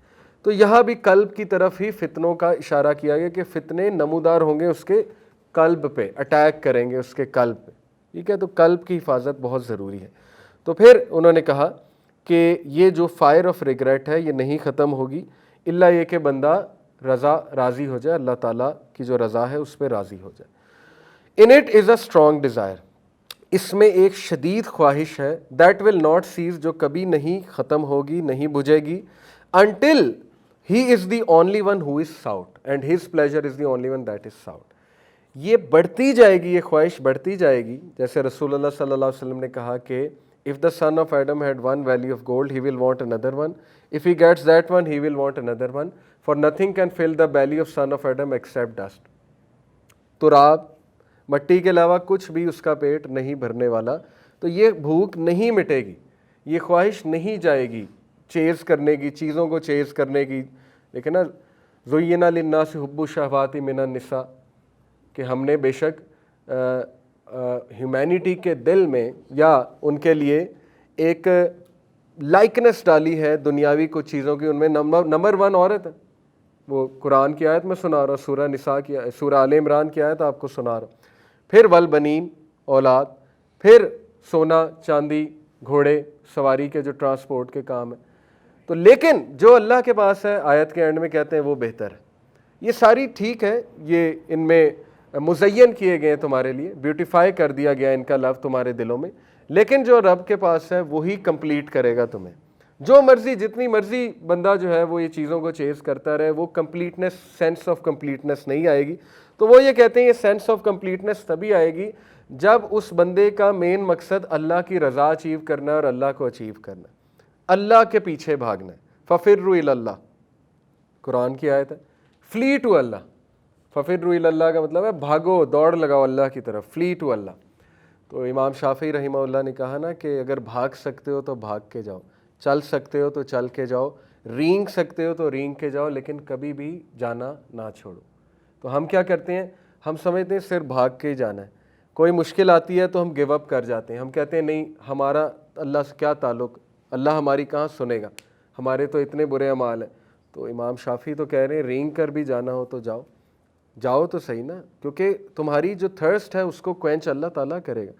تو یہاں بھی قلب کی طرف ہی فتنوں کا اشارہ کیا گیا کہ فتنے نمودار ہوں گے اس کے قلب پہ، اٹیک کریں گے اس کے قلب پہ. ٹھیک ہے، تو قلب کی حفاظت بہت ضروری ہے. تو پھر انہوں نے کہا کہ یہ جو فائر آف ریگریٹ ہے یہ نہیں ختم ہوگی الا یہ کہ بندہ راضی ہو جائے، اللہ تعالیٰ کی جو رضا ہے اس پہ راضی ہو جائے. In it is a strong desire, اس میں ایک شدید خواہش ہے، دیٹ ول ناٹ سیز، جو کبھی نہیں ختم ہوگی، نہیں بجھے گی، until he is the only one who is sort and his pleasure is the only one that is sort. یہ بڑھتی جائے گی، یہ خواہش بڑھتی جائے گی. جیسے رسول اللہ صلی اللہ علیہ وسلم نے کہا کہ if the son of Adam had one valley of gold, he will want another one. If he gets that one, he will want another one. For nothing can fill the belly of son of Adam except dust. تراب، مٹی کے علاوہ کچھ بھی اس کا پیٹ نہیں بھرنے والا. تو یہ بھوک نہیں مٹے گی، یہ خواہش نہیں جائے گی چیز کرنے کی، چیزوں کو چیز کرنے کی. لیکن نا زُيِّنَ لِلنَّاسِ حُبُّ الشَّهَوَاتِ مِنَ النِّسَاءِ، کہ ہم نے بے شک ہیومینٹی کے دل میں یا ان کے لیے ایک لائکنس ڈالی ہے دنیاوی کچھ چیزوں کی. ان میں نمبر 1 عورت ہے. وہ قرآن کی آیت میں سنا رہا ہوں، سورہ نساء کی، سورہ آل عمران کی آیت آپ کو سنا رہا ہوں. پھر والبنین، اولاد، پھر سونا چاندی، گھوڑے سواری کے جو ٹرانسپورٹ کے کام ہیں. تو لیکن جو اللہ کے پاس ہے، آیت کے اینڈ میں کہتے ہیں وہ بہتر ہے. یہ ساری ٹھیک ہے، یہ ان میں مزین کیے گئے تمہارے لیے، بیوٹیفائی کر دیا گیا ان کا لو تمہارے دلوں میں، لیکن جو رب کے پاس ہے وہی کمپلیٹ کرے گا تمہیں. جو مرضی، جتنی مرضی بندہ جو ہے وہ یہ چیزوں کو چیز کرتا رہے، وہ کمپلیٹنس، سینس آف کمپلیٹنس نہیں آئے گی. تو وہ یہ کہتے ہیں یہ سینس آف کمپلیٹنس تبھی آئے گی جب اس بندے کا مین مقصد اللہ کی رضا اچیو کرنا ہے اور اللہ کو اچیو کرنا ہے، اللہ کے پیچھے بھاگنا ہے. فَفِرُّوا إِلَى اللَّهِ، قرآن کی آیت ہے. فلی ٹو اللہ، فَفِرُّوا إِلَى اللَّهِ کا مطلب ہے بھاگو، دوڑ لگاؤ اللہ کی طرف، فلی ٹو اللہ. تو امام شافعی رحمہ اللہ نے کہا نا کہ اگر بھاگ سکتے ہو تو بھاگ کے جاؤ، چل سکتے ہو تو چل کے جاؤ، رینگ سکتے ہو تو رینگ کے جاؤ، لیکن کبھی بھی جانا نہ چھوڑو. تو ہم کیا کرتے ہیں، ہم سمجھتے ہیں صرف بھاگ کے ہی جانا ہے. کوئی مشکل آتی ہے تو ہم گیو اپ کر جاتے ہیں. ہم کہتے ہیں نہیں، ہمارا اللہ سے کیا تعلق، اللہ ہماری کہاں سنے گا، ہمارے تو اتنے برے اعمال ہیں. تو امام شافعی تو کہہ رہے ہیں رینگ کر بھی جانا ہو تو جاؤ، جاؤ تو صحیح نا، کیونکہ تمہاری جو تھرسٹ ہے اس کو کوئنچ اللہ تعالیٰ کرے گا،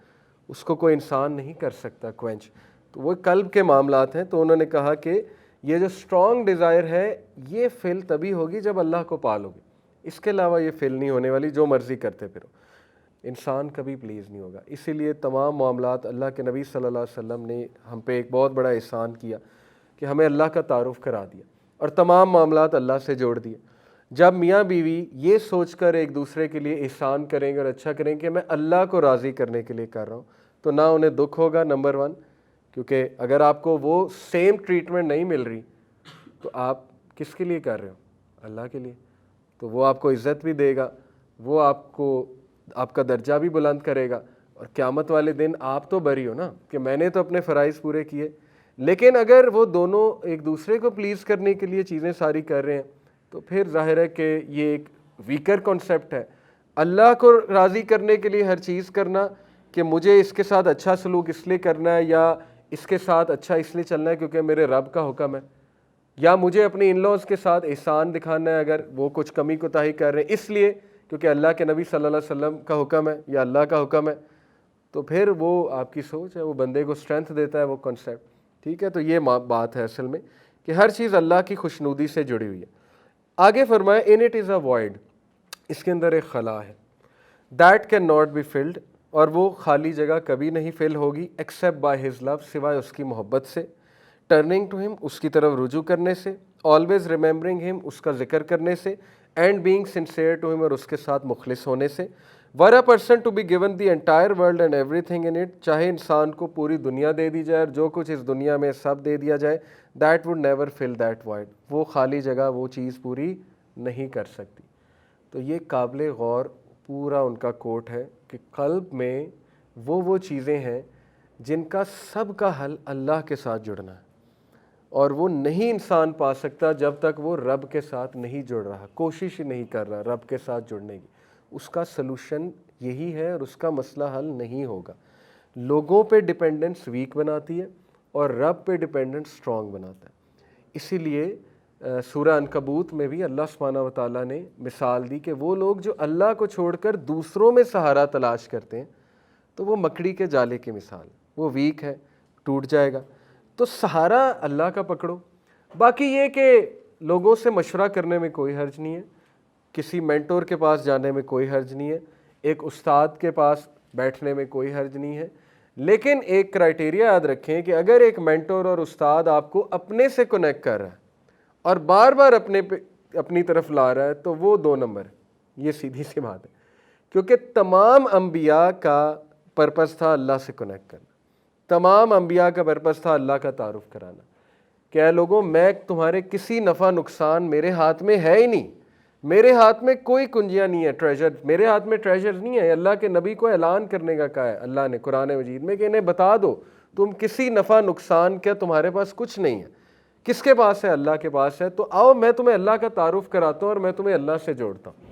اس کو کوئی انسان نہیں کر سکتا کوئنچ. تو وہ قلب کے معاملات ہیں. تو انہوں نے کہا کہ یہ جو اسٹرانگ ڈیزائر ہے یہ فل تبھی ہوگی جب اللہ کو پالو گے، اس کے علاوہ یہ فل نہیں ہونے والی. جو مرضی کرتے پھرو، انسان کبھی پلیز نہیں ہوگا. اسی لیے تمام معاملات، اللہ کے نبی صلی اللہ علیہ وسلم نے ہم پہ ایک بہت بڑا احسان کیا کہ ہمیں اللہ کا تعارف کرا دیا اور تمام معاملات اللہ سے جوڑ دیے. جب میاں بیوی یہ سوچ کر ایک دوسرے کے لیے احسان کریں گے اور اچھا کریں گے کہ میں اللہ کو راضی کرنے کے لیے کر رہا ہوں، تو نہ انہیں دکھ ہوگا نمبر 1، کیونکہ اگر آپ کو وہ سیم ٹریٹمنٹ نہیں مل رہی تو آپ کس کے لیے کر رہے ہو، اللہ کے لیے. تو وہ آپ کو عزت بھی دے گا، وہ آپ کا درجہ بھی بلند کرے گا، اور قیامت والے دن آپ تو بری ہو نا کہ میں نے تو اپنے فرائض پورے کیے. لیکن اگر وہ دونوں ایک دوسرے کو پلیز کرنے کے لیے چیزیں ساری کر رہے ہیں تو پھر ظاہر ہے کہ یہ ایک ویکر کانسیپٹ ہے. اللہ کو راضی کرنے کے لیے ہر چیز کرنا کہ مجھے اس کے ساتھ اچھا سلوک اس لیے کرنا ہے، یا اس کے ساتھ اچھا اس لیے چلنا ہے کیونکہ میرے رب کا حکم ہے، یا مجھے اپنے ان لاز کے ساتھ احسان دکھانا ہے اگر وہ کچھ کمی کوتاہی کر رہے ہیں اس لیے کیونکہ اللہ کے نبی صلی اللہ علیہ وسلم کا حکم ہے یا اللہ کا حکم ہے. تو پھر وہ آپ کی سوچ ہے، وہ بندے کو اسٹرینتھ دیتا ہے وہ کانسیپٹ. ٹھیک ہے، تو یہ بات ہے اصل میں کہ ہر چیز اللہ کی خوشنودی سے جڑی ہوئی ہے. آگے فرمایا ان اٹ از اے وائڈ، اس کے اندر ایک خلا ہے، that can not be filled, اور وہ خالی جگہ کبھی نہیں فل ہوگی ایکسیپٹ بائی ہز لو، سوائے اس کی محبت سے، ٹرننگ ٹو ہم، اس کی طرف رجوع کرنے سے، always remembering him, اس کا ذکر کرنے سے, and being sincere to him, اور اس کے ساتھ مخلص ہونے سے. were a person to be given the entire world and everything in it, چاہے انسان کو پوری دنیا دے دی جائے اور جو کچھ اس دنیا میں سب دے دیا جائے, that would never fill that void, وہ خالی جگہ وہ چیز پوری نہیں کر سکتی. تو یہ قابل غور پورا ان کا کوٹ ہے کہ قلب میں وہ چیزیں ہیں جن کا سب کا حل اللہ کے ساتھ جڑنا ہے, اور وہ نہیں انسان پا سکتا جب تک وہ رب کے ساتھ نہیں جڑ رہا, کوشش ہی نہیں کر رہا رب کے ساتھ جڑنے کی. اس کا سلوشن یہی ہے اور اس کا مسئلہ حل نہیں ہوگا. لوگوں پہ ڈیپینڈنس ویک بناتی ہے اور رب پہ ڈیپینڈنس اسٹرانگ بناتا ہے. اسی لیے سورہ عنکبوت میں بھی اللہ سبحانہ و تعالیٰ نے مثال دی کہ وہ لوگ جو اللہ کو چھوڑ کر دوسروں میں سہارا تلاش کرتے ہیں تو وہ مکڑی کے جالے کی مثال, وہ ویک ہے, ٹوٹ جائے گا. تو سہارا اللہ کا پکڑو. باقی یہ کہ لوگوں سے مشورہ کرنے میں کوئی حرج نہیں ہے, کسی مینٹور کے پاس جانے میں کوئی حرج نہیں ہے, ایک استاد کے پاس بیٹھنے میں کوئی حرج نہیں ہے, لیکن ایک کرائٹیریا یاد رکھیں کہ اگر ایک مینٹور اور استاد آپ کو اپنے سے کنیکٹ کر رہا ہے اور بار بار اپنی طرف لا رہا ہے تو وہ 2 نمبر ہے. یہ سیدھی سی بات ہے, کیونکہ تمام انبیاء کا پرپس تھا اللہ سے کنیکٹ کرنا, تمام انبیاء کا پرپس تھا اللہ کا تعارف کرانا کہ اے لوگوں میں تمہارے کسی نفع نقصان میرے ہاتھ میں ہے ہی نہیں, میرے ہاتھ میں کوئی کنجیاں نہیں ہے, ٹریجر میرے ہاتھ میں ٹریجر نہیں ہے. اللہ کے نبی کو اعلان کرنے کا کہا ہے اللہ نے قرآن مجید میں کہ انہیں بتا دو تم کسی نفع نقصان کا تمہارے پاس کچھ نہیں ہے. کس کے پاس ہے؟ اللہ کے پاس ہے. تو آؤ میں تمہیں اللہ کا تعارف کراتا ہوں اور میں تمہیں اللہ سے جوڑتا ہوں.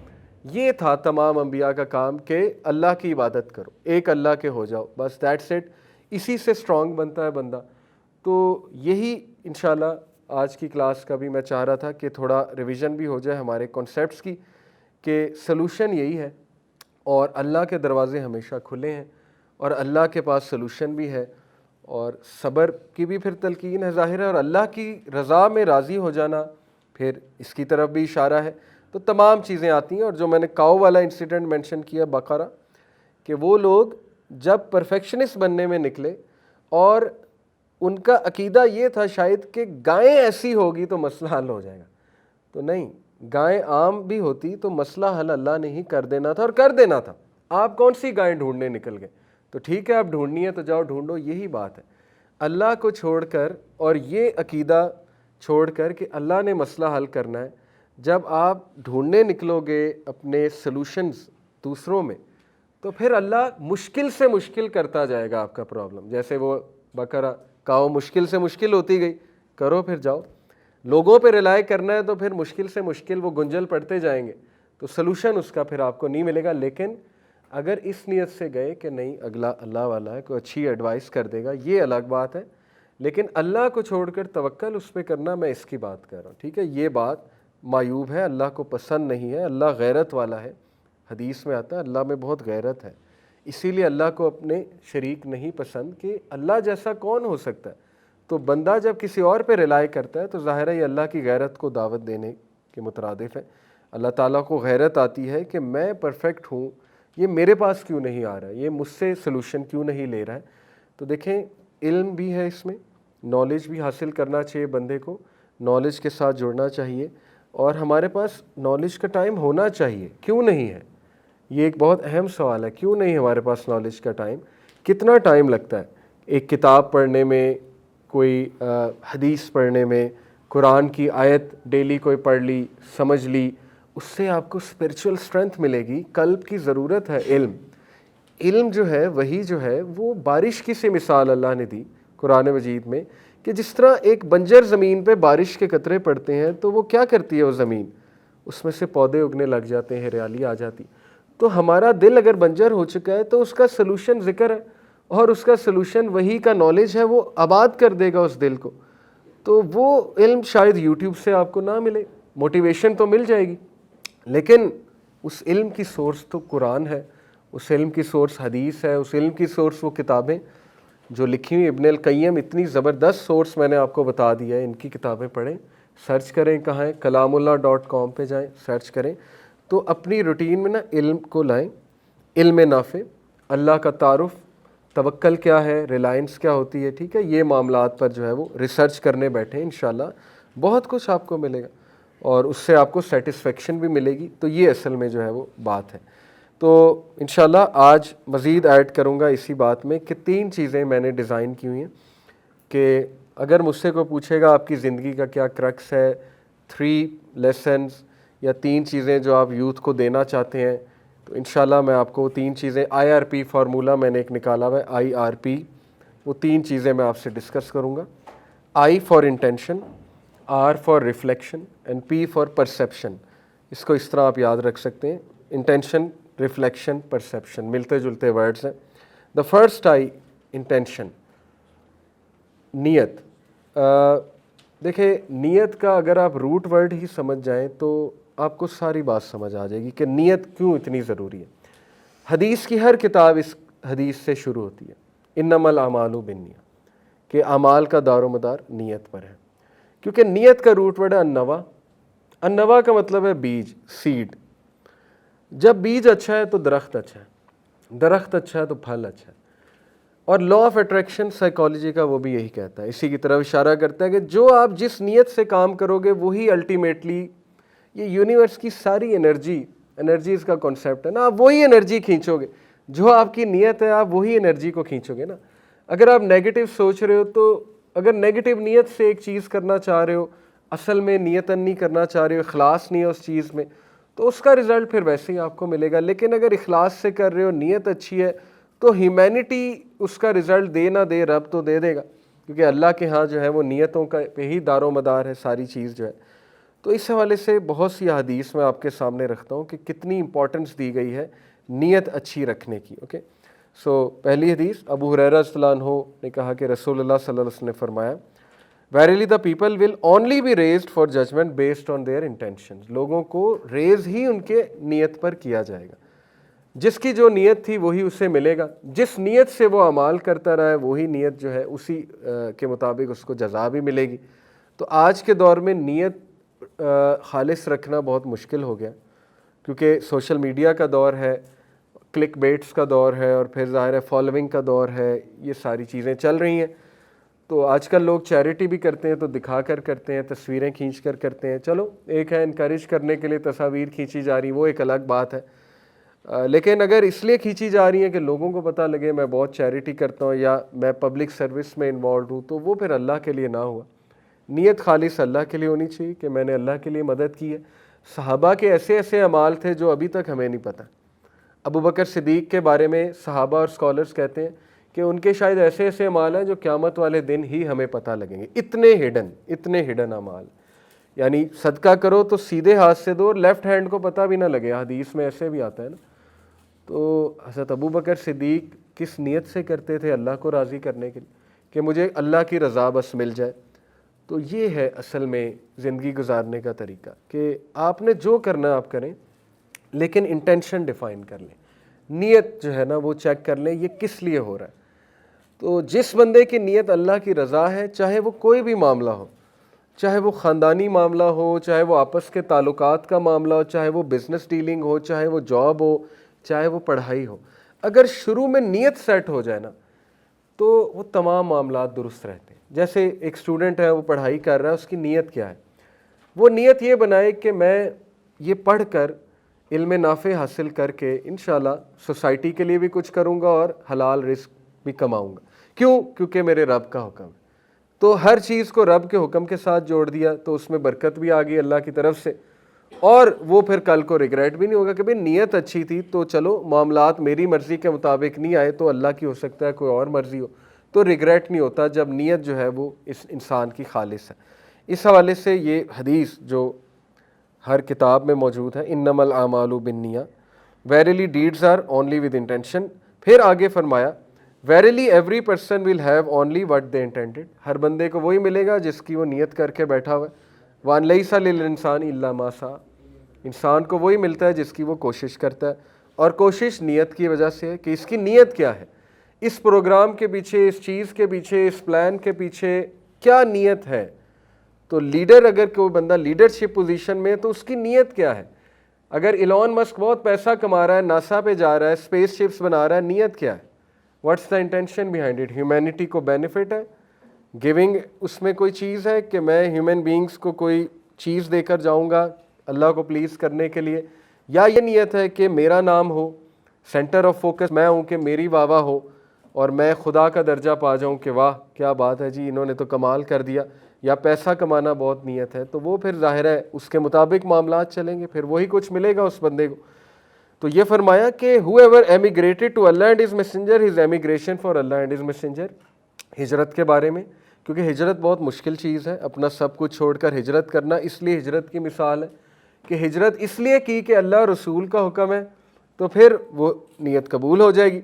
یہ تھا تمام انبیاء کا کام کہ اللہ کی عبادت کرو, ایک اللہ کے ہو جاؤ, بس دیٹس اٹ. اسی سے اسٹرانگ بنتا ہے بندہ. تو یہی انشاءاللہ آج کی کلاس کا بھی میں چاہ رہا تھا کہ تھوڑا ریویژن بھی ہو جائے ہمارے کانسیپٹس کی, کہ سلوشن یہی ہے اور اللہ کے دروازے ہمیشہ کھلے ہیں اور اللہ کے پاس سلوشن بھی ہے, اور صبر کی بھی پھر تلقین ہے ظاہر ہے, اور اللہ کی رضا میں راضی ہو جانا پھر اس کی طرف بھی اشارہ ہے. تو تمام چیزیں آتی ہیں. اور جو میں نے کاؤ والا انسیڈنٹ مینشن کیا بقرہ, کہ وہ لوگ جب پرفیکشنسٹ بننے میں نکلے اور ان کا عقیدہ یہ تھا شاید کہ گائیں ایسی ہوگی تو مسئلہ حل ہو جائے گا, تو نہیں, گائیں عام بھی ہوتی تو مسئلہ حل اللہ نے ہی کر دینا تھا, اور کر دینا تھا. آپ کون سی گائیں ڈھونڈنے نکل گئے؟ تو ٹھیک ہے آپ ڈھونڈنی ہے تو جاؤ ڈھونڈو. یہی بات ہے, اللہ کو چھوڑ کر اور یہ عقیدہ چھوڑ کر کہ اللہ نے مسئلہ حل کرنا ہے. جب آپ ڈھونڈنے نکلو گے اپنے سلوشنز دوسروں میں تو پھر اللہ مشکل سے مشکل کرتا جائے گا آپ کا پرابلم. جیسے وہ بقرہ کاؤ مشکل سے مشکل ہوتی گئی, کرو پھر جاؤ. لوگوں پہ ریلائی کرنا ہے تو پھر مشکل سے مشکل وہ گنجل پڑتے جائیں گے, تو سلوشن اس کا پھر آپ کو نہیں ملے گا. لیکن اگر اس نیت سے گئے کہ نہیں اگلا اللہ والا ہے, کوئی اچھی ایڈوائس کر دے گا, یہ الگ بات ہے. لیکن اللہ کو چھوڑ کر توکل اس پہ کرنا, میں اس کی بات کر رہا ہوں. ٹھیک ہے, یہ بات معیوب ہے, اللہ کو پسند نہیں ہے. اللہ غیرت والا ہے, حدیث میں آتا ہے اللہ میں بہت غیرت ہے, اسی لیے اللہ کو اپنے شریک نہیں پسند کہ اللہ جیسا کون ہو سکتا ہے. تو بندہ جب کسی اور پہ ریلائی کرتا ہے تو ظاہر ہے یہ اللہ کی غیرت کو دعوت دینے کے مترادف ہے. اللہ تعالیٰ کو غیرت آتی ہے کہ میں پرفیکٹ ہوں, یہ میرے پاس کیوں نہیں آ رہا ہے, یہ مجھ سے سلوشن کیوں نہیں لے رہا ہے. تو دیکھیں علم بھی ہے اس میں, نالج بھی حاصل کرنا چاہیے بندے کو, نالج کے ساتھ جڑنا چاہیے, اور ہمارے پاس نالج کا ٹائم ہونا چاہیے. کیوں نہیں ہے؟ یہ ایک بہت اہم سوال ہے. کیوں نہیں ہمارے پاس نالج کا ٹائم؟ کتنا ٹائم لگتا ہے ایک کتاب پڑھنے میں, کوئی حدیث پڑھنے میں, قرآن کی آیت ڈیلی کوئی پڑھ لی, سمجھ لی, اس سے آپ کو اسپرچول اسٹرینتھ ملے گی. قلب کی ضرورت ہے علم. علم جو ہے وہی جو ہے وہ بارش کی سی مثال اللہ نے دی قرآن مجید میں, کہ جس طرح ایک بنجر زمین پہ بارش کے قطرے پڑتے ہیں تو وہ کیا کرتی ہے, وہ زمین اس میں سے پودے اگنے لگ جاتے ہیں, ہریالی آ جاتی. تو ہمارا دل اگر بنجر ہو چکا ہے تو اس کا سلوشن ذکر ہے, اور اس کا سلوشن وہی کا نالج ہے, وہ آباد کر دے گا اس دل کو. تو وہ علم شاید یوٹیوب سے آپ کو نہ ملے, موٹیویشن تو مل جائے گی, لیکن اس علم کی سورس تو قرآن ہے, اس علم کی سورس حدیث ہے, اس علم کی سورس وہ کتابیں جو لکھی ہوئی ابن القیم. اتنی زبردست سورس میں نے آپ کو بتا دیا ہے, ان کی کتابیں پڑھیں, سرچ کریں کہاں ہے, kalamullah.com پہ جائیں, سرچ کریں. تو اپنی روٹین میں نا علم کو لائیں, علم نافع, اللہ کا تعارف, توکل کیا ہے, ریلائنس کیا ہوتی ہے. ٹھیک ہے, یہ معاملات پر جو ہے وہ ریسرچ کرنے بیٹھیں انشاءاللہ. بہت کچھ آپ کو ملے گا اور اس سے آپ کو سیٹسفیکشن بھی ملے گی. تو یہ اصل میں جو ہے وہ بات ہے. تو انشاءاللہ آج مزید ایڈ کروں گا اسی بات میں کہ 3 چیزیں میں نے ڈیزائن کی ہوئی ہیں کہ اگر مجھ سے کوئی پوچھے گا آپ کی زندگی کا کیا کرکس ہے, 3 لیسنز یا 3 چیزیں جو آپ یوتھ کو دینا چاہتے ہیں, تو انشاءاللہ میں آپ کو 3 چیزیں, IRP فارمولہ میں نے ایک نکالا ہوا ہے, IRP, وہ 3 چیزیں میں آپ سے ڈسکس کروں گا. I for intention, R for reflection and P for perception. اس کو اس طرح آپ یاد رکھ سکتے ہیں, انٹینشن, ریفلیکشن, پرسیپشن, ملتے جلتے ورڈز ہیں. دا فرسٹ I, انٹینشن, نیت. دیکھیں نیت کا اگر آپ روٹ ورڈ ہی سمجھ جائیں تو آپ کو ساری بات سمجھ آ جائے گی کہ نیت کیوں اتنی ضروری ہے. حدیث کی ہر کتاب اس حدیث سے شروع ہوتی ہے, انما الاعمال بالنیات, کہ اعمال کا دار و مدار نیت پر ہے. کیونکہ نیت کا روٹ ورڈ ہے النوا. النوا کا مطلب ہے بیج, سیڈ. جب بیج اچھا ہے تو درخت اچھا ہے, درخت اچھا ہے تو پھل اچھا ہے. اور لا آف اٹریکشن سائیکالوجی کا وہ بھی یہی کہتا ہے, اسی کی طرف اشارہ کرتا ہے کہ جو آپ جس نیت سے کام کرو گے وہی الٹیمیٹلی, یہ یونیورس کی ساری انرجیز کا کانسیپٹ ہے نا, آپ وہی انرجی کھینچو گے. جو آپ کی نیت ہے آپ وہی انرجی کو کھینچو گے نا. اگر آپ نیگیٹو سوچ رہے ہو تو اگر نیگیٹو نیت سے ایک چیز کرنا چاہ رہے ہو, اصل میں نیتاً نہیں کرنا چاہ رہے ہو, اخلاص نہیں ہے اس چیز میں, تو اس کا رزلٹ پھر ویسے ہی آپ کو ملے گا. لیکن اگر اخلاص سے کر رہے ہو, نیت اچھی ہے, تو ہیومینٹی اس کا رزلٹ دے نہ دے, رب تو دے دے گا, کیونکہ اللہ کے ہاں جو ہے وہ نیتوں کا پہ ہی دار و مدار ہے ساری چیز جو ہے. تو اس حوالے سے بہت سی حدیث میں آپ کے سامنے رکھتا ہوں کہ کتنی امپورٹنس دی گئی ہے نیت اچھی رکھنے کی. اوکے, سو پہلی حدیث ابو ہریرہ رضی اللہ عنہ نے کہا کہ رسول اللہ صلی اللہ علیہ وسلم نے فرمایا, Verily the people will only be raised for judgment based on their intentions. لوگوں کو ریز ہی ان کے نیت پر کیا جائے گا. جس کی جو نیت تھی وہی اسے ملے گا, جس نیت سے وہ اعمال کرتا رہا ہے وہی نیت جو ہے اسی کے مطابق اس کو جزا بھی ملے گی. تو آج کے دور میں نیت خالص رکھنا بہت مشکل ہو گیا, کیونکہ سوشل میڈیا کا دور ہے, کلک بیٹس کا دور ہے, اور پھر ظاہر ہے فالوئنگ کا دور ہے, یہ ساری چیزیں چل رہی ہیں. تو آج کل لوگ چیریٹی بھی کرتے ہیں تو دکھا کر کرتے ہیں, تصویریں کھینچ کر کرتے ہیں. چلو ایک ہے انکریج کرنے کے لیے تصاویر کھینچی جا رہی, وہ ایک الگ بات ہے. لیکن اگر اس لیے کھینچی جا رہی ہیں کہ لوگوں کو پتہ لگے میں بہت چیریٹی کرتا ہوں یا میں پبلک سروس میں انوالوڈ ہوں, تو وہ پھر اللہ کے لیے نہ ہوا. نیت خالص اللہ کے لیے ہونی چاہیے کہ میں نے اللہ کے لیے مدد کی ہے. صحابہ کے ایسے ایسے اعمال تھے جو ابھی تک ہمیں نہیں پتہ. ابو بکر صدیق کے بارے میں صحابہ اور اسکالرز کہتے ہیں کہ ان کے شاید ایسے ایسے اعمال ہیں جو قیامت والے دن ہی ہمیں پتہ لگیں گے. اتنے ہڈن اعمال, یعنی صدقہ کرو تو سیدھے ہاتھ سے دو اور لیفٹ ہینڈ کو پتہ بھی نہ لگے. حدیث میں ایسے بھی آتا ہے نا. تو حضرت ابو بکر صدیق کس نیت سے کرتے تھے, اللہ کو راضی کرنے کے لیے, کہ مجھے اللہ کی رضا بس مل جائے. تو یہ ہے اصل میں زندگی گزارنے کا طریقہ کہ آپ نے جو کرنا آپ کریں, لیکن انٹینشن ڈیفائن کر لیں, نیت جو ہے نا وہ چیک کر لیں یہ کس لیے ہو رہا ہے. تو جس بندے کی نیت اللہ کی رضا ہے, چاہے وہ کوئی بھی معاملہ ہو, چاہے وہ خاندانی معاملہ ہو, چاہے وہ آپس کے تعلقات کا معاملہ ہو, چاہے وہ بزنس ڈیلنگ ہو, چاہے وہ جاب ہو, چاہے وہ پڑھائی ہو, اگر شروع میں نیت سیٹ ہو جائے نا تو وہ تمام معاملات درست رہتے ہیں. جیسے ایک اسٹوڈنٹ ہے, وہ پڑھائی کر رہا ہے, اس کی نیت کیا ہے؟ وہ نیت یہ بنائے کہ میں یہ پڑھ کر علم نافع حاصل کر کے انشاءاللہ سوسائٹی کے لیے بھی کچھ کروں گا اور حلال رزق بھی کماؤں گا. کیوں؟ کیونکہ میرے رب کا حکم ہے. تو ہر چیز کو رب کے حکم کے ساتھ جوڑ دیا تو اس میں برکت بھی آ گئی اللہ کی طرف سے, اور وہ پھر کل کو ریگریٹ بھی نہیں ہوگا کہ بھئی نیت اچھی تھی تو چلو معاملات میری مرضی کے مطابق نہیں آئے تو اللہ کی ہو سکتا ہے کوئی اور مرضی ہو, تو ریگریٹ نہیں ہوتا جب نیت جو ہے وہ اس انسان کی خالص ہے. اس حوالے سے یہ حدیث جو ہر کتاب میں موجود ہے, انما الاعمال بالنیات, verily deeds are only with intention. پھر آگے فرمایا verily every person will have only what they intended, ہر بندے کو وہی ملے گا جس کی وہ نیت کر کے بیٹھا ہوا ہے. وان لیس للانسان الا ما سعی, انسان کو وہی ملتا ہے جس کی وہ کوشش کرتا ہے, اور کوشش نیت کی وجہ سے ہے کہ اس کی نیت کیا ہے, اس پروگرام کے پیچھے, اس چیز کے پیچھے, اس پلان کے پیچھے کیا نیت ہے. تو لیڈر اگر کوئی بندہ لیڈرشپ پوزیشن میں ہے تو اس کی نیت کیا ہے. اگر ایلون مسک بہت پیسہ کما رہا ہے, ناسا پہ جا رہا ہے, اسپیس شپس بنا رہا ہے, نیت کیا ہے؟ What's the intention behind it? Humanity کو بینیفٹ ہے گیونگ اس میں کوئی چیز ہے کہ میں ہیومن بینگس کو کوئی چیز دے کر جاؤں گا اللہ کو پلیز کرنے کے لیے، یا یہ نیت ہے کہ میرا نام ہو، سینٹر آف فوکس میں ہوں، کہ میری واہ واہ ہو اور میں خدا کا درجہ پا جاؤں کہ واہ کیا بات ہے جی انہوں نے تو کمال کر دیا، یا پیسہ کمانا بہت نیت ہے، تو وہ پھر ظاہر ہے اس کے مطابق معاملات چلیں گے، پھر وہی کچھ ملے گا اس بندے کو۔ تو یہ فرمایا کہ whoever emigrated to Allah and his messenger, his emigration for Allah and his messenger۔ ہجرت کے بارے میں، کیونکہ ہجرت بہت مشکل چیز ہے، اپنا سب کچھ چھوڑ کر ہجرت کرنا، اس لیے ہجرت کی مثال ہے کہ ہجرت اس لیے کی کہ اللہ رسول کا حکم ہے تو پھر وہ نیت قبول ہو جائے گی۔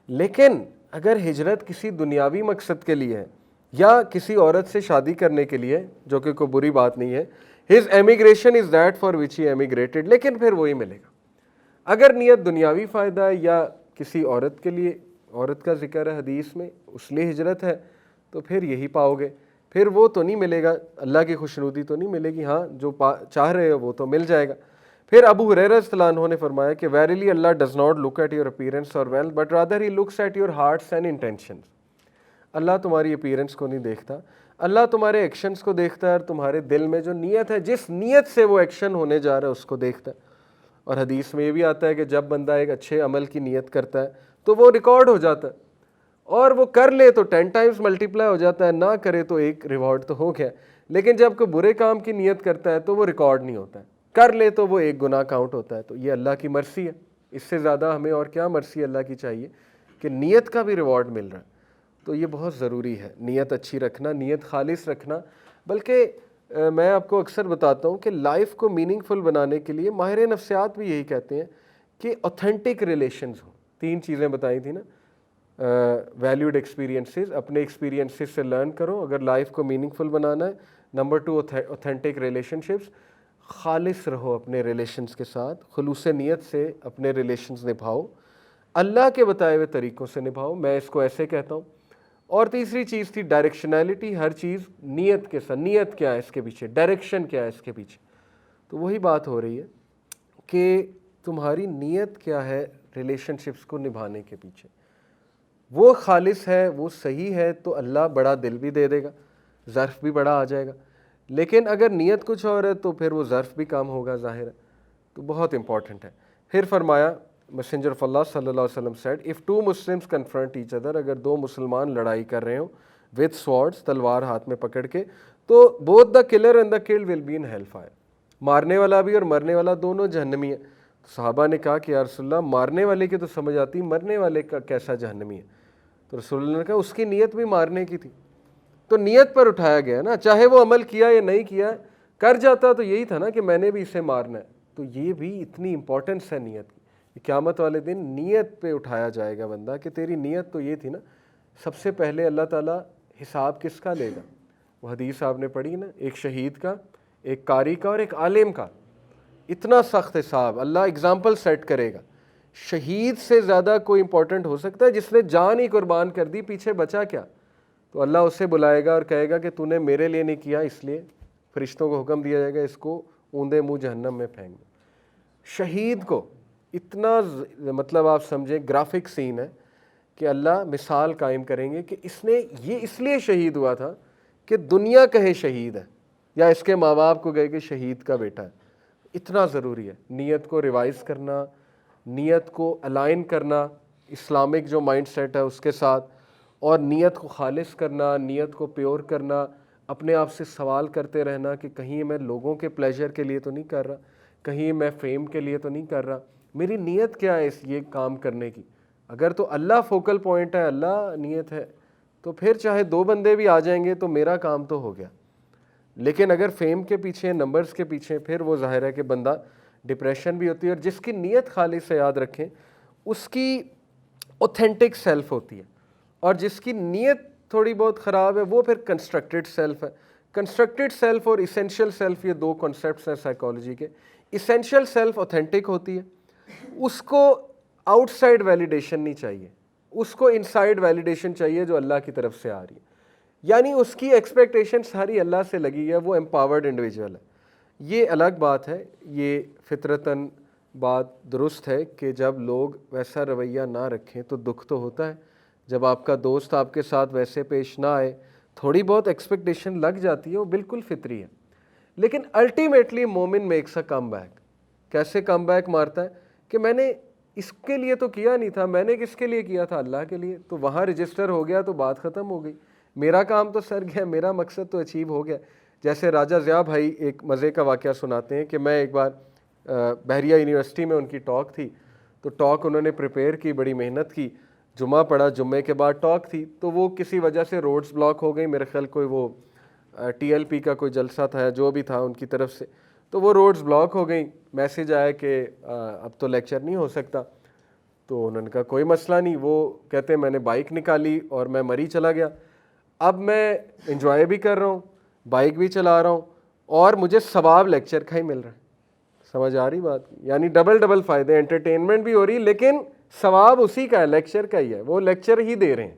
لیکن اگر ہجرت کسی دنیاوی مقصد کے لیے ہے یا کسی عورت سے شادی کرنے کے لیے، جو کہ کوئی بری بات نہیں ہے، his emigration is that for which he emigrated، لیکن پھر وہی ملے گا۔ اگر نیت دنیاوی فائدہ ہے یا کسی عورت کے لیے، عورت کا ذکر ہے حدیث میں، اس لیے ہجرت ہے، تو پھر یہی پاؤ گے، پھر وہ تو نہیں ملے گا، اللہ کی خوشنودی تو نہیں ملے گی، ہاں جو چاہ رہے ہو وہ تو مل جائے گا۔ پھر ابو ہریرہ رضی اللہ عنہ نے فرمایا کہ verily Allah does not look at your appearance اور wealth but rather he looks at your hearts and intentions. اللہ تمہاری اپیرنس کو نہیں دیکھتا، اللہ تمہارے ایکشنز کو دیکھتا ہے، اور تمہارے دل میں جو نیت ہے، جس نیت سے وہ ایکشن ہونے جا رہا ہے اس کو دیکھتا ہے۔ اور حدیث میں یہ بھی آتا ہے کہ جب بندہ ایک اچھے عمل کی نیت کرتا ہے تو وہ ریکارڈ ہو جاتا ہے، اور وہ کر لے تو 10 ٹائمز ملٹیپلائی ہو جاتا ہے، نہ کرے تو ایک ریوارڈ تو ہو گیا۔ لیکن جب کوئی برے کام کی نیت کرتا ہے تو وہ ریکارڈ نہیں ہوتا ہے، کر لے تو وہ ایک گناہ کاؤنٹ ہوتا ہے۔ تو یہ اللہ کی مرضی ہے، اس سے زیادہ ہمیں اور کیا مرضی اللہ کی چاہیے کہ نیت کا بھی ریوارڈ مل رہا ہے۔ تو یہ بہت ضروری ہے، نیت اچھی رکھنا، نیت خالص رکھنا۔ بلکہ میں آپ کو اکثر بتاتا ہوں کہ لائف کو میننگ فل بنانے کے لیے ماہر نفسیات بھی یہی کہتے ہیں کہ اوتھینٹک ریلیشنز ہوں۔ 3 چیزیں بتائی تھیں نا، ویلیوڈ ایکسپیرینسز، اپنے ایکسپیرینسز سے لرن کرو اگر لائف کو میننگ فل بنانا ہے۔ نمبر 2 اوتھینٹک ریلیشن شپس، خالص رہو اپنے ریلیشنز کے ساتھ، خلوص نیت سے اپنے ریلیشنز نبھاؤ، اللہ کے بتائے ہوئے طریقوں سے نبھاؤ، میں اس کو ایسے کہتا ہوں۔ اور تیسری چیز تھی ڈائریکشنالٹی، ہر چیز نیت کے ساتھ، نیت کیا ہے اس کے پیچھے، ڈائریکشن کیا ہے اس کے پیچھے۔ تو وہی بات ہو رہی ہے کہ تمہاری نیت کیا ہے ریلیشن شپس کو نبھانے کے پیچھے، وہ خالص ہے، وہ صحیح ہے تو اللہ بڑا دل بھی دے دے گا، ظرف بھی بڑا آ جائے گا۔ لیکن اگر نیت کچھ اور ہے تو پھر وہ ظرف بھی کام ہوگا، ظاہر ہے۔ تو بہت امپورٹنٹ ہے۔ پھر فرمایا میسنجر آف اللہ صلی اللہ علیہ وسلم said if 2 Muslims confront each other، اگر 2 مسلمان لڑائی کر رہے ہوں with swords، تلوار ہاتھ میں پکڑ کے، تو both the killer and the killed will be in hellfire، مارنے والا بھی اور مرنے والا دونوں جہنمی ہیں۔ صحابہ نے کہا کہ یا رسول اللہ مارنے والے کی تو سمجھ آتی، مرنے والے کا کیسا جہنمی ہے؟ تو رسول اللہ نے کہا اس کی نیت بھی مارنے کی تھی، تو نیت پر اٹھایا گیا نا، چاہے وہ عمل کیا یا نہیں کیا، کر جاتا تو یہی تھا نا کہ میں نے بھی اسے مارنا ہے۔ تو یہ بھی اتنی امپورٹنس ہے نیت کی، قیامت والے دن نیت پہ اٹھایا جائے گا بندہ کہ تیری نیت تو یہ تھی نا۔ سب سے پہلے اللہ تعالیٰ حساب کس کا لے گا؟ وہ حدیث آپ نے پڑھی نا، ایک شہید کا، ایک قاری کا اور ایک عالم کا، اتنا سخت حساب اللہ اگزامپل سیٹ کرے گا۔ شہید سے زیادہ کوئی امپورٹنٹ ہو سکتا ہے جس نے جان ہی قربان کر دی، پیچھے بچا کیا؟ تو اللہ اسے بلائے گا اور کہے گا کہ تو نے میرے لیے نہیں کیا، اس لیے فرشتوں کو حکم دیا جائے گا اس کو اوندے منہ جہنم میں پھینک دو۔ شہید کو اتنا مطلب آپ سمجھیں گرافک سین ہے کہ اللہ مثال قائم کریں گے کہ اس نے یہ اس لیے شہید ہوا تھا کہ دنیا کہے شہید ہے، یا اس کے ماں باپ کو کہے کہ شہید کا بیٹا ہے۔ اتنا ضروری ہے نیت کو ریوائز کرنا، نیت کو الائن کرنا اسلامک جو مائنڈ سیٹ ہے اس کے ساتھ، اور نیت کو خالص کرنا، نیت کو پیور کرنا، اپنے آپ سے سوال کرتے رہنا کہ کہیں میں لوگوں کے پلیجر کے لیے تو نہیں کر رہا، کہیں میں فیم کے لیے تو نہیں کر رہا، میری نیت کیا ہے اس یہ کام کرنے کی۔ اگر تو اللہ فوکل پوائنٹ ہے، اللہ نیت ہے، تو پھر چاہے 2 بندے بھی آ جائیں گے تو میرا کام تو ہو گیا۔ لیکن اگر فیم کے پیچھے، نمبرز کے پیچھے، پھر وہ ظاہر ہے کہ بندہ ڈپریشن بھی ہوتی ہے۔ اور جس کی نیت خالص سے یاد رکھیں اس کی اوتھینٹک سیلف ہوتی ہے، اور جس کی نیت تھوڑی بہت خراب ہے وہ پھر کنسٹرکٹڈ سیلف ہے۔ کنسٹرکٹڈ سیلف اور ایسینشیل سیلف یہ 2 کنسیپٹس ہیں سائیکالوجی کے۔ ایسینشیل سیلف اوتھینٹک ہوتی ہے، اس کو آؤٹ سائڈ ویلیڈیشن نہیں چاہیے، اس کو انسائڈ ویلیڈیشن چاہیے جو اللہ کی طرف سے آ رہی ہے، یعنی اس کی ایکسپیکٹیشن ساری اللہ سے لگی ہے، وہ امپاورڈ انڈیویجول ہے۔ یہ الگ بات ہے، یہ فطرتاً بات درست ہے کہ جب لوگ ویسا رویہ نہ رکھیں تو دکھ تو ہوتا ہے، جب آپ کا دوست آپ کے ساتھ ویسے پیش نہ آئے تھوڑی بہت ایکسپیکٹیشن لگ جاتی ہے، وہ بالکل فطری ہے، لیکن الٹیمیٹلی مومن میکس اے کم بیک. کیسے کم بیک مارتا ہے کہ میں نے اس کے لیے تو کیا نہیں تھا، میں نے کس کے لیے کیا تھا؟ اللہ کے لیے. تو وہاں رجسٹر ہو گیا تو بات ختم ہو گئی، میرا کام تو سر گیا، میرا مقصد تو اچیو ہو گیا. جیسے راجہ ضیاء بھائی ایک مزے کا واقعہ سناتے ہیں کہ میں ایک بار بحریہ یونیورسٹی میں ان کی ٹاک تھی، تو ٹاک انہوں نے پریپیئر کی، بڑی محنت کی، جمعہ پڑھا، جمعے کے بعد ٹاک تھی، تو وہ کسی وجہ سے روڈز بلاک ہو گئی. میرے خیال کوئی وہ ٹی ایل پی کا کوئی جلسہ تھا، جو بھی تھا ان کی طرف سے، تو وہ روڈز بلاک ہو گئیں. میسج آیا کہ اب تو لیکچر نہیں ہو سکتا. تو انہوں نے کہا کوئی مسئلہ نہیں. وہ کہتے ہیں میں نے بائک نکالی اور میں مری چلا گیا. اب میں انجوائے بھی کر رہا ہوں، بائک بھی چلا رہا ہوں، اور مجھے ثواب لیکچر کا ہی مل رہا ہے. سمجھ آ رہی بات؟ یعنی ڈبل فائدے، انٹرٹینمنٹ بھی ہو رہی لیکن ثواب اسی کا ہے، لیکچر کا ہی ہے. وہ لیکچر ہی دے رہے ہیں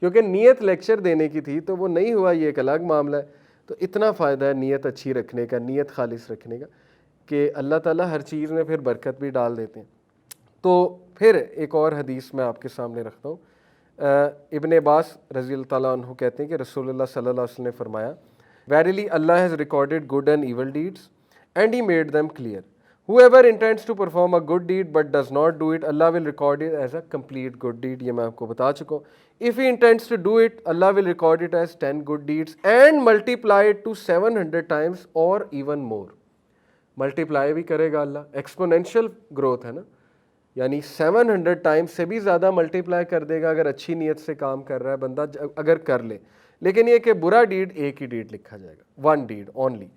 کیونکہ نیت لیکچر دینے کی تھی، تو وہ نہیں ہوا، یہ ایک الگ معاملہ ہے. تو اتنا فائدہ ہے نیت اچھی رکھنے کا، نیت خالص رکھنے کا، کہ اللہ تعالیٰ ہر چیز میں پھر برکت بھی ڈال دیتے ہیں. تو پھر ایک اور حدیث میں آپ کے سامنے رکھتا ہوں. ابن عباس رضی اللہ تعالیٰ عنہ کہتے ہیں کہ رسول اللہ صلی اللہ علیہ وسلم نے فرمایا، Verily Allah has recorded good and evil deeds and He made them clear. Whoever intends to perform a good deed but does not do it, Allah will record it as a complete good deed. یہ میں آپ کو بتا چکا ہوں. If he intends to do it, Allah will record it as 10 good deeds and multiply it to 700 times or even more. Multiply بھی کرے گا اللہ، ایکسپونینشیل گروتھ ہے نا، یعنی 700 ٹائمز سے بھی زیادہ ملٹیپلائی کر دے گا اگر اچھی نیت سے کام کر رہا ہے بندہ، اگر کر لے. لیکن یہ کہ برا ڈیڈ ایک ہی ڈیڈ لکھا جائے گا، ون ڈیڈ اونلی.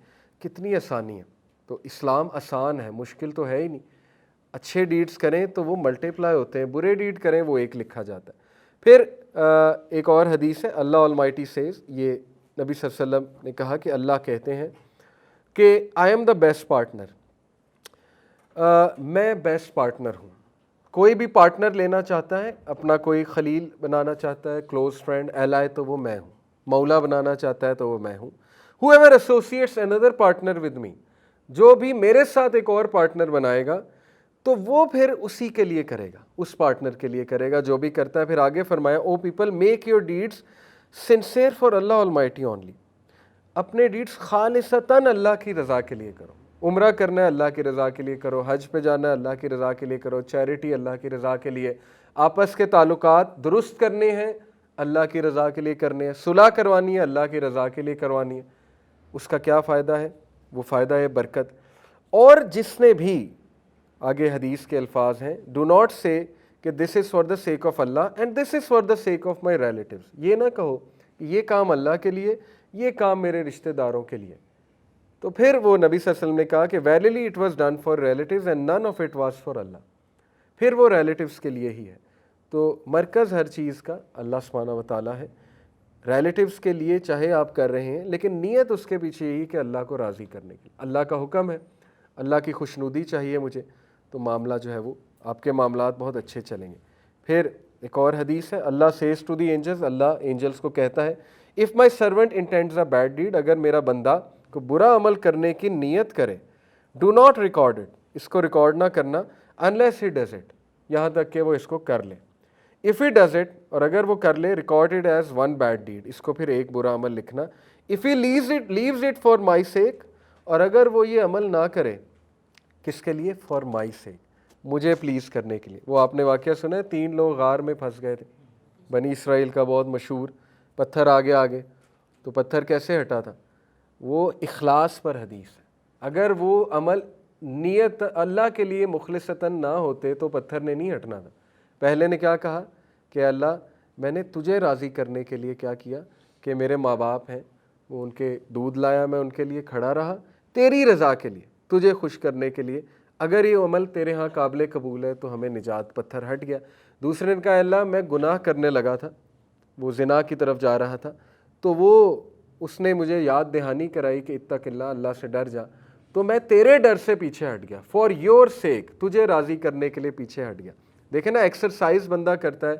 کتنی آسانی ہے. تو اسلام آسان ہے، مشکل تو ہے ہی نہیں. اچھے ڈیڈز کریں تو وہ ملٹیپلائی ہوتے ہیں، برے ڈیڈ کریں وہ ایک لکھا جاتا ہے. پھر ایک اور حدیث ہے، اللہ آلمائٹی سیز، یہ نبی صلی اللہ علیہ وسلم نے کہا کہ اللہ کہتے ہیں کہ I am the best partner, میں بیسٹ پارٹنر ہوں. کوئی بھی پارٹنر لینا چاہتا ہے، اپنا کوئی خلیل بنانا چاہتا ہے، کلوز فرینڈ، ایلائے، تو وہ میں ہوں. مولا بنانا چاہتا ہے تو وہ میں ہوں. Whoever associates another partner with me، جو بھی میرے ساتھ ایک اور پارٹنر بنائے گا تو وہ پھر اسی کے لیے کرے گا، اس پارٹنر کے لیے کرے گا جو بھی کرتا ہے. پھر آگے فرمایا، O people make your deeds sincere for Allah almighty only. اپنے ڈیڈس خالصتاً اللہ کی رضا کے لیے کرو. عمرہ کرنا ہے اللہ کی رضا کے لیے کرو، حج پہ جانا ہے اللہ کی رضا کے لیے کرو، چیریٹی اللہ کی رضا کے لیے، آپس کے تعلقات درست کرنے ہیں اللہ کی رضا کے لیے کرنے ہیں، صلح کروانی ہے اللہ کی رضا کے لیے کروانی ہے. اس کا کیا فائدہ ہے؟ وہ فائدہ ہے برکت. اور جس نے بھی، آگے حدیث کے الفاظ ہیں، ڈو ناٹ سے کہ this is for the sake of Allah and this is for the sake of my relatives. یہ نہ کہو کہ یہ کام اللہ کے لیے، یہ کام میرے رشتہ داروں کے لیے. تو پھر وہ نبی صلی اللہ علیہ وسلم نے کہا کہ verily it was done for relatives and none of it was for Allah. پھر وہ ریلیٹیوز کے لیے ہی ہے. تو مرکز ہر چیز کا اللہ سبحانہ و تعالیٰ ہے. ریلیٹیوز کے لیے چاہے آپ کر رہے ہیں، لیکن نیت اس کے پیچھے یہی کہ اللہ کو راضی کرنے کی، اللہ کا حکم ہے، اللہ کی خوشنودی چاہیے مجھے، تو معاملہ جو ہے وہ آپ کے معاملات بہت اچھے چلیں گے. پھر ایک اور حدیث ہے، Allah says to the angels, اللہ اینجلز کو کہتا ہے، if my servant intends a bad deed, اگر میرا بندہ کو برا عمل کرنے کی نیت کرے، ڈو ناٹ ریکارڈ اٹ، اس کو ریکارڈ نہ کرنا، انلیس ہی ڈز اٹ، یہاں تک کہ وہ اس کو کر لے. اف ہی ڈز اٹ، اور اگر وہ کر لے، record it as one bad deed, اس کو پھر ایک برا عمل لکھنا. If he leaves it for my sake, اور اگر وہ یہ عمل نہ کرے، کس کے لیے؟ فار مائی سیک، مجھے پلیز کرنے کے لیے. وہ آپ نے واقعہ سنا ہے، 3 لوگ غار میں پھنس گئے تھے، بنی اسرائیل کا بہت مشہور، پتھر آگے تو پتھر کیسے ہٹا تھا؟ وہ اخلاص پر حدیث ہے. اگر وہ عمل نیت اللہ کے لیے مخلصتاً نہ ہوتے تو پتھر نے نہیں ہٹنا تھا. پہلے نے کیا کہا کہ اللہ میں نے تجھے راضی کرنے کے لیے کیا کیا کہ میرے ماں باپ ہیں، وہ ان کے دودھ لایا، میں ان کے لیے کھڑا رہا تیری رضا کے لیے، تجھے خوش کرنے کے لیے. اگر یہ عمل تیرے ہاں قابل قبول ہے تو ہمیں نجات، پتھر ہٹ گیا. دوسرے نے کہا اللہ میں گناہ کرنے لگا تھا، وہ زنا کی طرف جا رہا تھا، تو وہ اس نے مجھے یاد دہانی کرائی کہ اتق اللہ، اللہ سے ڈر جا، تو میں تیرے ڈر سے پیچھے ہٹ گیا، فار یور سیک، تجھے راضی کرنے کے لیے پیچھے ہٹ گیا. دیکھیں نا، ایکسرسائز بندہ کرتا ہے،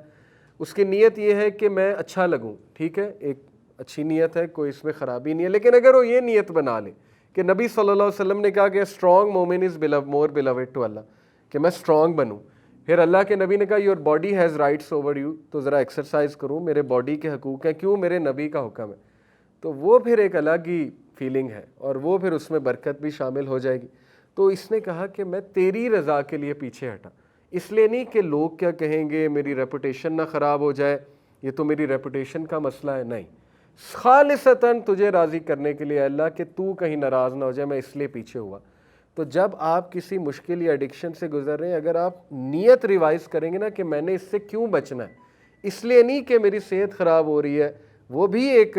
اس کی نیت یہ ہے کہ میں اچھا لگوں، ٹھیک ہے، ایک اچھی نیت ہے، کوئی اس میں خرابی نہیں ہے. لیکن اگر وہ یہ نیت بنا لے کہ نبی صلی اللہ علیہ وسلم نے کہا کہ اسٹرانگ مومن از مور بلوڈ ٹو اللہ، کہ میں اسٹرانگ بنوں، پھر اللہ کے نبی نے کہا your body has rights over you, تو ذرا ایکسرسائز کروں، میرے باڈی کے حقوق ہیں، کیوں؟ میرے نبی کا حکم ہے. تو وہ پھر ایک الگ ہی فیلنگ ہے اور وہ پھر اس میں برکت بھی شامل ہو جائے گی. تو اس نے کہا کہ میں تیری رضا کے لیے پیچھے ہٹا, اس لیے نہیں کہ لوگ کیا کہیں گے, میری ریپوٹیشن نہ خراب ہو جائے, یہ تو میری ریپوٹیشن کا مسئلہ ہے, نہیں, خالصتاً تجھے راضی کرنے کے لیے اللہ کہ تو کہیں ناراض نہ ہو جائے, میں اس لیے پیچھے ہوا. تو جب آپ کسی مشکل یا ایڈکشن سے گزر رہے ہیں, اگر آپ نیت ریوائز کریں گے نا کہ میں نے اس سے کیوں بچنا ہے, اس لیے نہیں کہ میری صحت خراب ہو رہی ہے, وہ بھی ایک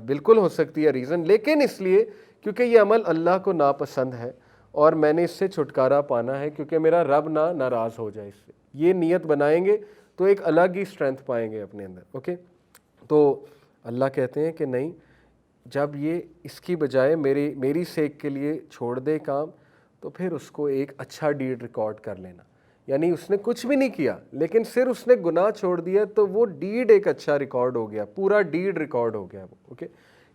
بالکل ہو سکتی ہے ریزن, لیکن اس لیے کیونکہ یہ عمل اللہ کو ناپسند ہے اور میں نے اس سے چھٹکارا پانا ہے کیونکہ میرا رب نہ ناراض ہو جائے اس سے. یہ نیت بنائیں گے تو ایک الگ ہی اسٹرینتھ پائیں گے اپنے اندر. اوکے, تو اللہ کہتے ہیں کہ نہیں, جب یہ اس کی بجائے میری سیک کے لیے چھوڑ دے کام, تو پھر اس کو ایک اچھا ڈیڈ ریکارڈ کر لینا. یعنی اس نے کچھ بھی نہیں کیا لیکن صرف اس نے گناہ چھوڑ دیا تو وہ ڈیڈ ایک اچھا ریکارڈ ہو گیا, پورا ڈیڈ ریکارڈ ہو گیا وہ. اوکے,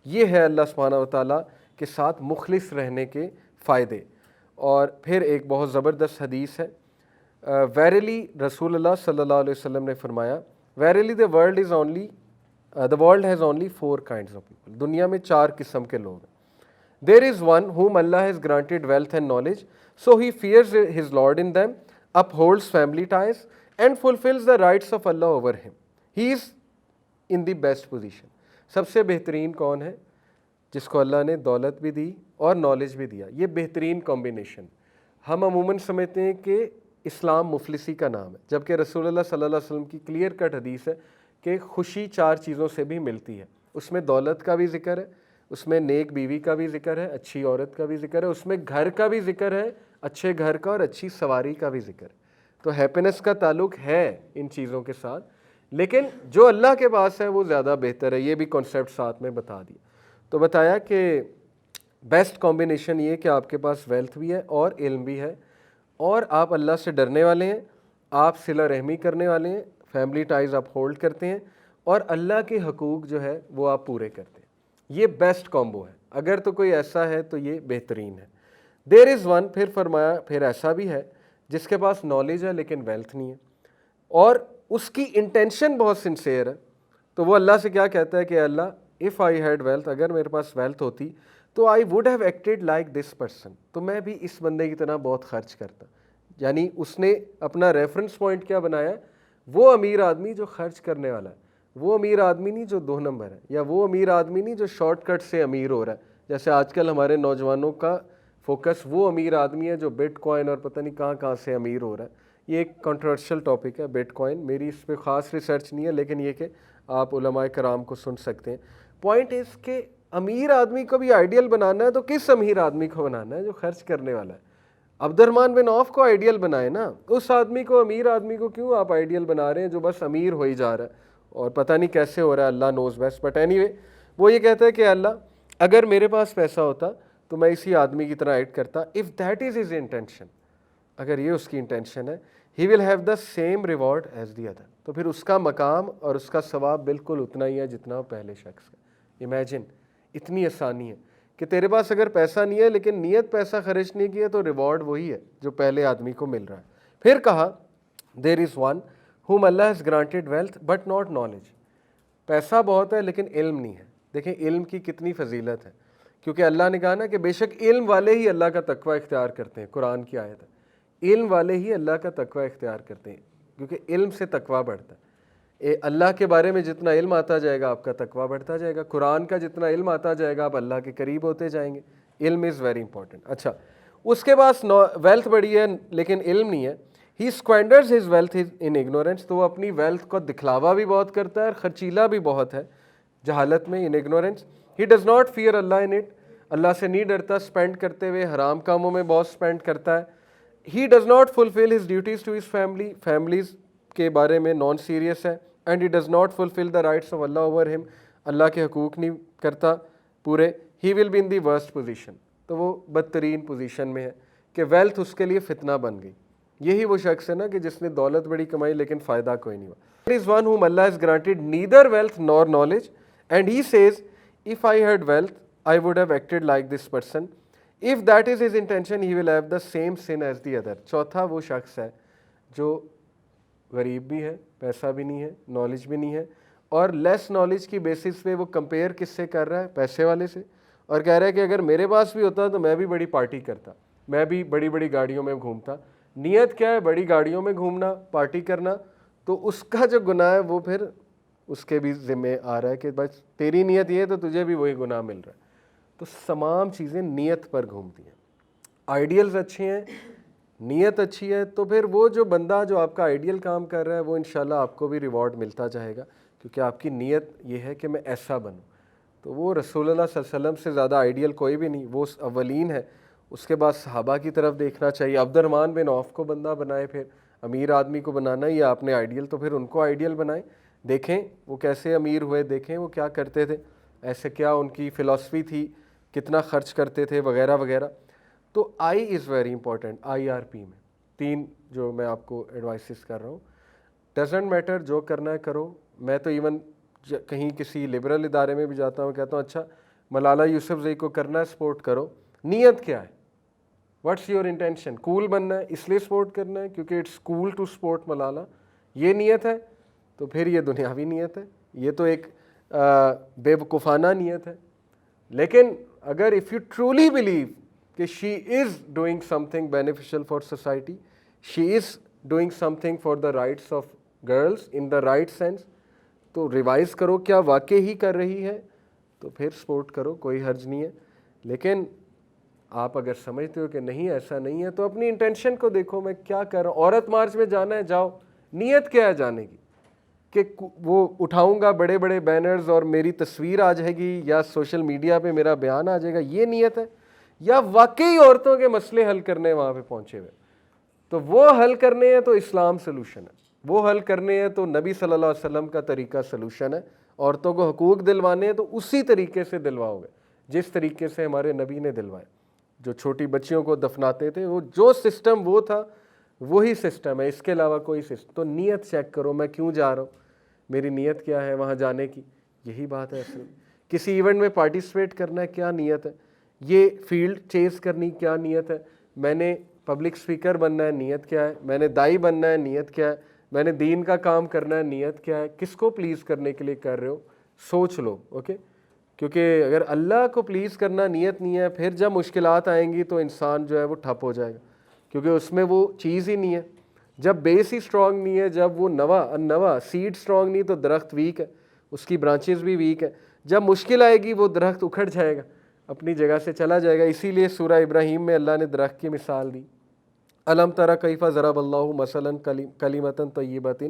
یہ ہے اللہ سبحانہ و تعالیٰ کے ساتھ مخلص رہنے کے فائدے. اور پھر ایک بہت زبردست حدیث ہے, ویرلی رسول اللہ صلی اللہ علیہ وسلم نے فرمایا, ویرلی the world has only 4 kinds of people. دنیا میں 4 قسم کے لوگ ہیں. There is one whom Allah has granted wealth and knowledge, so he fears his Lord in them, upholds family ties, and fulfills the rights of Allah over him. He is in the best position. سب سے بہترین کون ہے؟ جس کو اللہ نے دولت بھی دی اور نالج بھی دیا. یہ بہترین کمبینیشن. ہم عموماً سمجھتے ہیں کہ اسلام مفلسی کا نام ہے, جبکہ رسول اللہ صلی اللہ علیہ وسلم کی کلیئر کٹ حدیث ہے کہ خوشی 4 چیزوں سے بھی ملتی ہے. اس میں دولت کا بھی ذکر ہے, اس میں نیک بیوی کا بھی ذکر ہے, اچھی عورت کا بھی ذکر ہے, اس میں گھر کا بھی ذکر ہے, اچھے گھر کا اور اچھی سواری کا بھی ذکر ہے. تو ہیپینس کا تعلق ہے ان چیزوں کے ساتھ, لیکن جو اللہ کے پاس ہے وہ زیادہ بہتر ہے. یہ بھی کانسیپٹ ساتھ میں بتا دیا. تو بتایا کہ بیسٹ کمبینیشن یہ کہ آپ کے پاس ویلتھ بھی ہے اور علم بھی ہے, اور آپ اللہ سے ڈرنے والے ہیں, آپ صلہ رحمی کرنے والے ہیں, فیملی ٹائز آپ ہولڈ کرتے ہیں, اور اللہ کے حقوق جو ہے وہ آپ پورے کرتے ہیں. یہ بیسٹ کامبو ہے. اگر تو کوئی ایسا ہے تو یہ بہترین ہے. دیر از ون, پھر فرمایا پھر ایسا بھی ہے جس کے پاس نالج ہے لیکن ویلتھ نہیں ہے, اور اس کی انٹینشن بہت سنسیئر ہے. تو وہ اللہ سے کیا کہتا ہے کہ اللہ اف آئی ہیڈ ویلتھ, اگر میرے پاس ویلتھ ہوتی تو I would have acted like this person, تو میں بھی اس بندے کی طرح بہت خرچ کرتا. یعنی اس نے اپنا ریفرنس پوائنٹ کیا بنایا, وہ امیر آدمی جو خرچ کرنے والا ہے, وہ امیر آدمی نہیں جو 2 نمبر ہے, یا وہ امیر آدمی نہیں جو شارٹ کٹ سے امیر ہو رہا ہے. جیسے آج کل ہمارے نوجوانوں کا فوکس وہ امیر آدمی ہے جو بٹ کوائن اور پتہ نہیں کہاں سے امیر ہو رہا ہے. یہ ایک کنٹروورشل ٹاپک ہے بٹ کوائن, میری اس پہ خاص ریسرچ نہیں ہے, لیکن یہ کہ آپ علماء کرام کو سن سکتے ہیں. پوائنٹ اس کہ امیر آدمی کو بھی آئیڈیل بنانا ہے تو کس امیر آدمی کو بنانا ہے؟ جو خرچ کرنے والا ہے. عبد الرحمن بن عوف کو آئیڈیل بنائے نا, اس آدمی کو, امیر آدمی کو کیوں آپ آئیڈیل بنا رہے ہیں جو بس امیر ہو ہی جا رہا ہے اور پتہ نہیں کیسے ہو رہا ہے, Allah knows best. But anyway وہ یہ کہتا ہے کہ اللہ اگر میرے پاس پیسہ ہوتا تو میں اسی آدمی کی طرح ایڈ کرتا. If that is his intention, اگر یہ اس کی انٹینشن ہے, he will have the same reward as the other, تو پھر اس کا مقام اور اس کا ثواب بالکل اتنا ہی ہے جتنا پہلے شخص کا. امیجن, اتنی آسانی ہے کہ تیرے پاس اگر پیسہ نہیں ہے لیکن نیت پیسہ خرچ نہیں کیا تو ریوارڈ وہی ہے جو پہلے آدمی کو مل رہا ہے. پھر کہا there is one whom Allah has granted wealth but not knowledge. پیسہ بہت ہے لیکن علم نہیں ہے. دیکھیں علم کی کتنی فضیلت ہے, کیونکہ اللہ نے کہا نا کہ بے شک علم والے ہی اللہ کا تقوی اختیار کرتے ہیں. قرآن کی آیت ہے, علم والے ہی اللہ کا تقوی اختیار کرتے ہیں, کیونکہ علم سے تقوی بڑھتا ہے. اللہ کے بارے میں جتنا علم آتا جائے گا آپ کا تقوی بڑھتا جائے گا. قرآن کا جتنا علم آتا جائے گا آپ اللہ کے قریب ہوتے جائیں گے. علم از ویری امپورٹنٹ. اچھا, اس کے پاس ویلتھ بڑی ہے لیکن علم نہیں ہے. ہی اسکوینڈرز ہز ویلتھ ان اگنورینس, تو وہ اپنی ویلتھ کو دکھلاوا بھی بہت کرتا ہے اور خرچیلا بھی بہت ہے جہالت میں, in ignorance. He does not fear Allah in it, اللہ سے نہیں ڈرتا اسپینڈ کرتے ہوئے, حرام کاموں میں بہت اسپینڈ کرتا ہے. He does not fulfil his duties to his family, families کے بارے میں نان سیریس ہے. And he does not fulfil the rights of Allah over him, اللہ کے حقوق نہیں کرتا پورے. He will be in the worst position, تو وہ بدترین پوزیشن میں ہے کہ ویلتھ اس کے لیے فتنہ بن گئی. یہی وہ شخص ہے نا کہ جس نے دولت بڑی کمائی لیکن فائدہ کوئی نہیں ہوا. There is one whom Allah has granted neither wealth nor knowledge, and he says, if I had wealth, I would have acted like this person. If that is his intention, he will have the same sin as the other. چوتھا وہ شخص ہے جو غریب بھی ہے, پیسہ بھی نہیں ہے, نالج بھی نہیں ہے, اور لیس نالج کی بیسس پہ وہ کمپیئر کس سے کر رہا ہے؟ پیسے والے سے، اور کہہ رہا ہے کہ اگر میرے پاس بھی ہوتا تو میں بھی بڑی پارٹی کرتا، میں بھی بڑی بڑی گاڑیوں میں گھومتا۔ نیت کیا ہے؟ بڑی گاڑیوں میں گھومنا، پارٹی کرنا، تو اس کا جو گناہ ہے وہ پھر اس کے بھی ذمہ آ رہا ہے کہ بس تیری نیت یہ ہے تو تجھے بھی وہی گناہ مل رہا ہے۔ تو تمام چیزیں نیت پر گھومتی ہیں۔ آئیڈیلز اچھے ہیں، نیت اچھی ہے، تو پھر وہ جو بندہ جو آپ کا آئیڈیل کام کر رہا ہے وہ انشاءاللہ آپ کو بھی ریوارڈ ملتا جائے گا، کیونکہ آپ کی نیت یہ ہے کہ میں ایسا بنوں۔ تو وہ رسول اللہ صلی اللہ علیہ وسلم سے زیادہ آئیڈیل کوئی بھی نہیں، وہ اولین ہے۔ اس کے بعد صحابہ کی طرف دیکھنا چاہیے۔ عبد الرحمن بن عوف کو بندہ بنائے، پھر امیر آدمی کو بنانا ہی آپ نے آئیڈیل، تو پھر ان کو آئیڈیل بنائیں، دیکھیں وہ کیسے امیر ہوئے، دیکھیں وہ کیا کرتے تھے، ایسے کیا ان کی فلسفی تھی، کتنا خرچ کرتے تھے وغیرہ وغیرہ۔ تو I is very important. I R P میں 3 جو میں آپ کو ایڈوائسز کر رہا ہوں، ڈزنٹ میٹر، جو کرنا ہے کرو۔ میں تو ایون کہیں کسی لبرل ادارے میں بھی جاتا ہوں، کہتا ہوں اچھا ملالہ یوسفزئی کو کرنا ہے سپورٹ کرو، نیت کیا ہے؟ What's your intention? کول بننا ہے اس لیے سپورٹ کرنا ہے کیونکہ it's cool to support Malala, یہ نیت ہے؟ تو پھر یہ دنیاوی نیت ہے، یہ تو ایک بے وقوفانہ نیت ہے۔ لیکن اگر اف یو ٹرولی بلیو کہ she is doing something beneficial for society, she is doing something for the rights of girls in the right sense, تو ریوائز کرو کیا واقعی ہی کر رہی ہے، تو پھر سپورٹ کرو، کوئی حرج نہیں ہے۔ لیکن آپ اگر سمجھتے ہو کہ نہیں ایسا نہیں ہے، تو اپنی انٹینشن کو دیکھو، میں کیا کر رہا ہوں۔ عورت مارچ میں جانا ہے، جاؤ، نیت کیا ہے جانے کی؟ کہ وہ اٹھاؤں گا بڑے بڑے بینرز اور میری تصویر آ جائے گی یا سوشل میڈیا پہ میرا بیان آ جائے گا، یہ نیت ہے؟ یا واقعی عورتوں کے مسئلے حل کرنے وہاں پہ پہنچے ہوئے؟ تو وہ حل کرنے ہیں تو اسلام سلوشن ہے، وہ حل کرنے ہیں تو نبی صلی اللہ علیہ وسلم کا طریقہ سلوشن ہے۔ عورتوں کو حقوق دلوانے ہیں تو اسی طریقے سے دلواؤ گے جس طریقے سے ہمارے نبی نے دلوائے۔ جو چھوٹی بچیوں کو دفناتے تھے، وہ جو سسٹم وہ تھا وہی سسٹم ہے، اس کے علاوہ کوئی سسٹم۔ تو نیت چیک کرو، میں کیوں جا رہا ہوں، میری نیت کیا ہے وہاں جانے کی، یہی بات ہے اصل۔ کسی ایونٹ میں پارٹیسپیٹ کرنا ہے، کیا نیت ہے؟ یہ فیلڈ چیز کرنی، کیا نیت ہے؟ میں نے پبلک اسپیکر بننا ہے، نیت کیا ہے؟ میں نے دائی بننا ہے، نیت کیا ہے؟ میں نے دین کا کام کرنا ہے، نیت کیا ہے؟ کس کو پلیز کرنے کے لیے کر رہے ہو؟ سوچ لو، اوکے؟ کیونکہ اگر اللہ کو پلیز کرنا نیت نہیں ہے، پھر جب مشکلات آئیں گی تو انسان جو ہے وہ ٹھپ ہو جائے گا، کیونکہ اس میں وہ چیز ہی نہیں ہے۔ جب بیس ہی سٹرونگ نہیں ہے، جب وہ نوا سیڈ سٹرونگ نہیں تو درخت ویک ہے، اس کی برانچز بھی ویک ہے۔ جب مشکل آئے گی وہ درخت اکھڑ جائے گا، اپنی جگہ سے چلا جائے گا۔ اسی لیے سورہ ابراہیم میں اللہ نے درخت کی مثال دی، الم تری کیف ضرب اللہ مثلا کلمۃ طیبۃ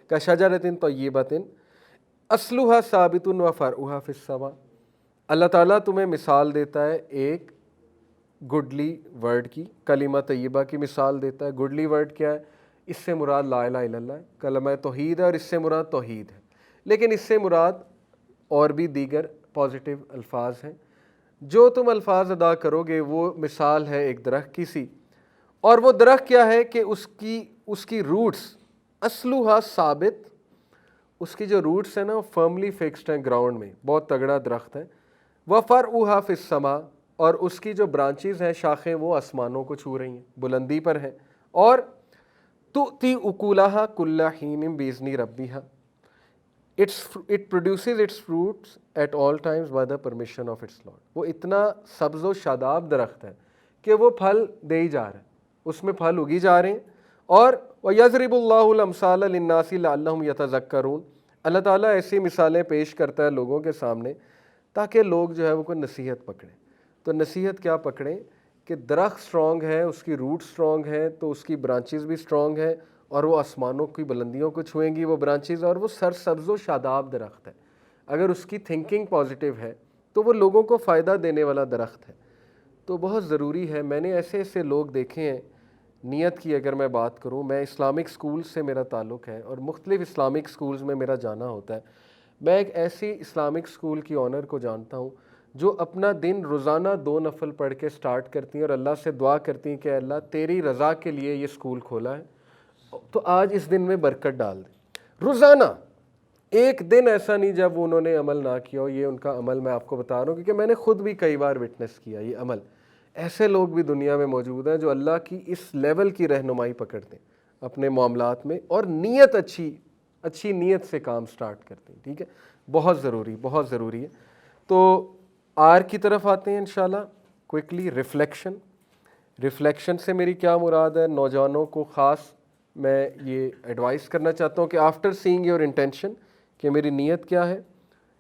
کشجرۃ طیبۃ اصلها ثابت وفرعها فی السماء۔ اللہ تعالیٰ تمہیں مثال دیتا ہے ایک گڈلی ورڈ کی، کلمہ طیبہ کی مثال دیتا ہے۔ گڈلی ورڈ کیا ہے؟ اس سے مراد لا الہ الا اللہ ہے، کلمہ توحید ہے، اور اس سے مراد توحید ہے۔ لیکن اس سے مراد اور بھی دیگر پازیٹیو الفاظ ہیں۔ جو تم الفاظ ادا کرو گے وہ مثال ہے ایک درخت کی سی، اور وہ درخت کیا ہے کہ اس کی روٹس اصلها ثابت، اس کی جو روٹس ہیں نا وہ فرملی فکسڈ ہیں گراؤنڈ میں، بہت تگڑا درخت ہے۔ وفرعها فی السماء، اور اس کی جو برانچز ہیں، شاخیں، وہ آسمانوں کو چھو رہی ہیں، بلندی پر ہیں۔ اور تؤتی اکولہا کل حین باذن ربہا، it produces its fruits at all times by the permission of its Lord۔ وہ اتنا سبز و شاداب درخت ہے کہ وہ پھل دے ہی جا رہا ہے، اس میں پھل اگی جا رہے ہیں۔ اور وَيَضْرِبُ اللَّهُ الْأَمْثَالَ لِلنَّاسِ لَعَلَّهُمْ يَتَذَكَّرُونَ، اللہ تعالیٰ ایسی مثالیں پیش کرتا ہے لوگوں کے سامنے تاکہ لوگ جو ہے وہ کوئی نصیحت پکڑیں۔ تو نصیحت کیا پکڑیں کہ درخت سٹرونگ ہے، اس کی روٹ سٹرونگ ہے تو اس کی برانچز بھی سٹرونگ ہے، اور وہ آسمانوں کی بلندیوں کو چھوئیں گی وہ برانچز، اور وہ سرسبز و شاداب درخت ہے۔ اگر اس کی تھنکنگ پازیٹیو ہے تو وہ لوگوں کو فائدہ دینے والا درخت ہے۔ تو بہت ضروری ہے، میں نے ایسے ایسے لوگ دیکھے ہیں۔ نیت کی اگر میں بات کروں، میں اسلامک سکول سے میرا تعلق ہے اور مختلف اسلامک سکولز میں میرا جانا ہوتا ہے۔ میں ایک ایسی اسلامک سکول کی آنر کو جانتا ہوں جو اپنا دن روزانہ 2 نفل پڑھ کے سٹارٹ کرتی ہیں اور اللہ سے دعا کرتی ہیں کہ اللہ تیری رضا کے لیے یہ سکول کھولا ہے، تو آج اس دن میں برکت ڈال دے۔ روزانہ ایک دن ایسا نہیں جب انہوں نے عمل نہ کیا ہو۔ یہ ان کا عمل میں آپ کو بتا رہا ہوں کیونکہ میں نے خود بھی کئی بار وٹنس کیا یہ عمل۔ ایسے لوگ بھی دنیا میں موجود ہیں جو اللہ کی اس لیول کی رہنمائی پکڑتے ہیں اپنے معاملات میں، اور نیت اچھی اچھی نیت سے کام سٹارٹ کرتے ہیں. ٹھیک ہے, بہت ضروری ہے. تو آر کی طرف آتے ہیں انشاءاللہ کوئکلی. ریفلیکشن سے میری کیا مراد ہے؟ نوجوانوں کو خاص میں یہ ایڈوائز کرنا چاہتا ہوں کہ آفٹر سینگ یور انٹینشن, کہ میری نیت کیا ہے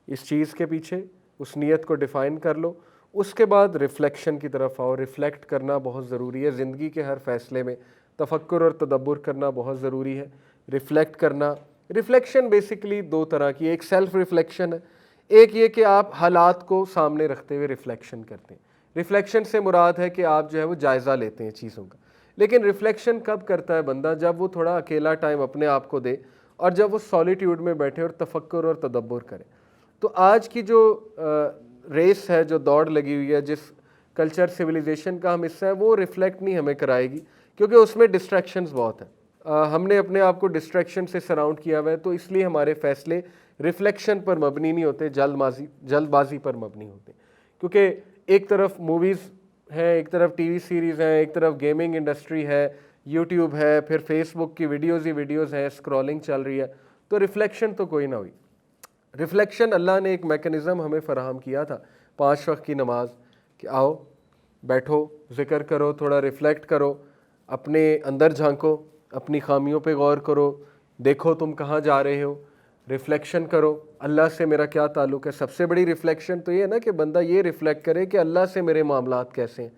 اس چیز کے پیچھے, اس نیت کو ڈیفائن کر لو. اس کے بعد ریفلیکشن کی طرف آؤ. ریفلیکٹ کرنا بہت ضروری ہے زندگی کے ہر فیصلے میں. تفکر اور تدبر کرنا بہت ضروری ہے. ریفلیکٹ کرنا, ریفلیکشن بیسیکلی دو طرح کی, ایک سیلف ریفلیکشن ہے, ایک یہ کہ آپ حالات کو سامنے رکھتے ہوئے ریفلیکشن کرتے ہیں. ریفلیکشن سے مراد ہے کہ آپ جو ہے وہ جائزہ لیتے ہیں چیزوں کا. لیکن ریفلیکشن کب کرتا ہے بندہ؟ جب وہ تھوڑا اکیلا ٹائم اپنے آپ کو دے اور جب وہ سولیٹیوڈ میں بیٹھے اور تفکر اور تدبر کرے. تو آج کی جو ریس ہے, جو دوڑ لگی ہوئی ہے, جس کلچر سویلائزیشن کا ہم حصہ ہے, وہ ریفلیکٹ نہیں ہمیں کرائے گی, کیونکہ اس میں ڈسٹریکشنز بہت ہیں. ہم نے اپنے آپ کو ڈسٹریکشن سے سراؤنڈ کیا ہوا ہے, تو اس لیے ہمارے فیصلے ریفلیکشن پر مبنی نہیں ہوتے, جلد بازی پر مبنی ہوتے. کیونکہ ایک طرف موویز ہیں, ایک طرف ٹی وی سیریز ہیں, ایک طرف گیمنگ انڈسٹری ہے, یوٹیوب ہے, پھر فیس بک کی ویڈیوز ہیں, اسکرولنگ چل رہی ہے, تو ریفلیکشن تو کوئی نہ ہوئی. ریفلیکشن اللہ نے ایک میکنزم ہمیں فراہم کیا تھا, 5 وقت کی نماز, کہ آؤ بیٹھو, ذکر کرو, تھوڑا ریفلیکٹ کرو, اپنے اندر جھانکو, اپنی خامیوں پہ غور کرو, دیکھو تم کہاں جا رہے ہو, ریفلیکشن کرو اللہ سے میرا کیا تعلق ہے. سب سے بڑی ریفلیکشن تو یہ ہے نا کہ بندہ یہ ریفلیکٹ کرے کہ اللہ سے میرے معاملات کیسے ہیں.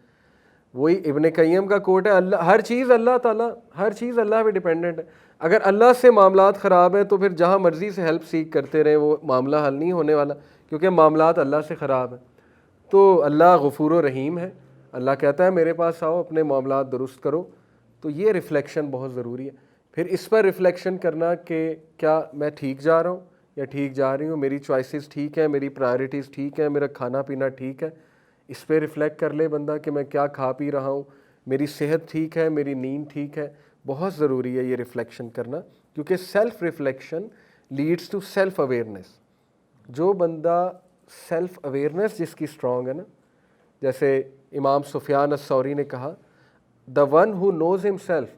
وہی ابن قیم کا کوٹ ہے, اللہ ہر چیز اللہ تعالیٰ, ہر چیز اللہ پہ ڈیپینڈنٹ ہے. اگر اللہ سے معاملات خراب ہیں تو پھر جہاں مرضی سے ہیلپ سیکھ کرتے رہیں, وہ معاملہ حل نہیں ہونے والا, کیونکہ معاملات اللہ سے خراب ہیں. تو اللہ غفور و رحیم ہے, اللہ کہتا ہے میرے پاس آؤ, اپنے معاملات درست کرو. تو یہ ریفلیکشن بہت ضروری ہے. پھر اس پر ریفلیکشن کرنا کہ کیا میں ٹھیک جا رہا ہوں یا ٹھیک جا رہی ہوں, میری چوائسیز ٹھیک ہیں, میری پرائرٹیز ٹھیک ہیں, میرا کھانا پینا ٹھیک ہے. اس پہ ریفلیکٹ کر لے بندہ کہ میں کیا کھا پی رہا ہوں, میری صحت ٹھیک ہے, میری نیند ٹھیک ہے. بہت ضروری ہے یہ ریفلیکشن کرنا, کیونکہ self reflection leads to self awareness. جو بندہ سیلف اویئرنیس جس کی اسٹرانگ ہے نا, جیسے امام سفیان الثوری نے کہا, the one who knows himself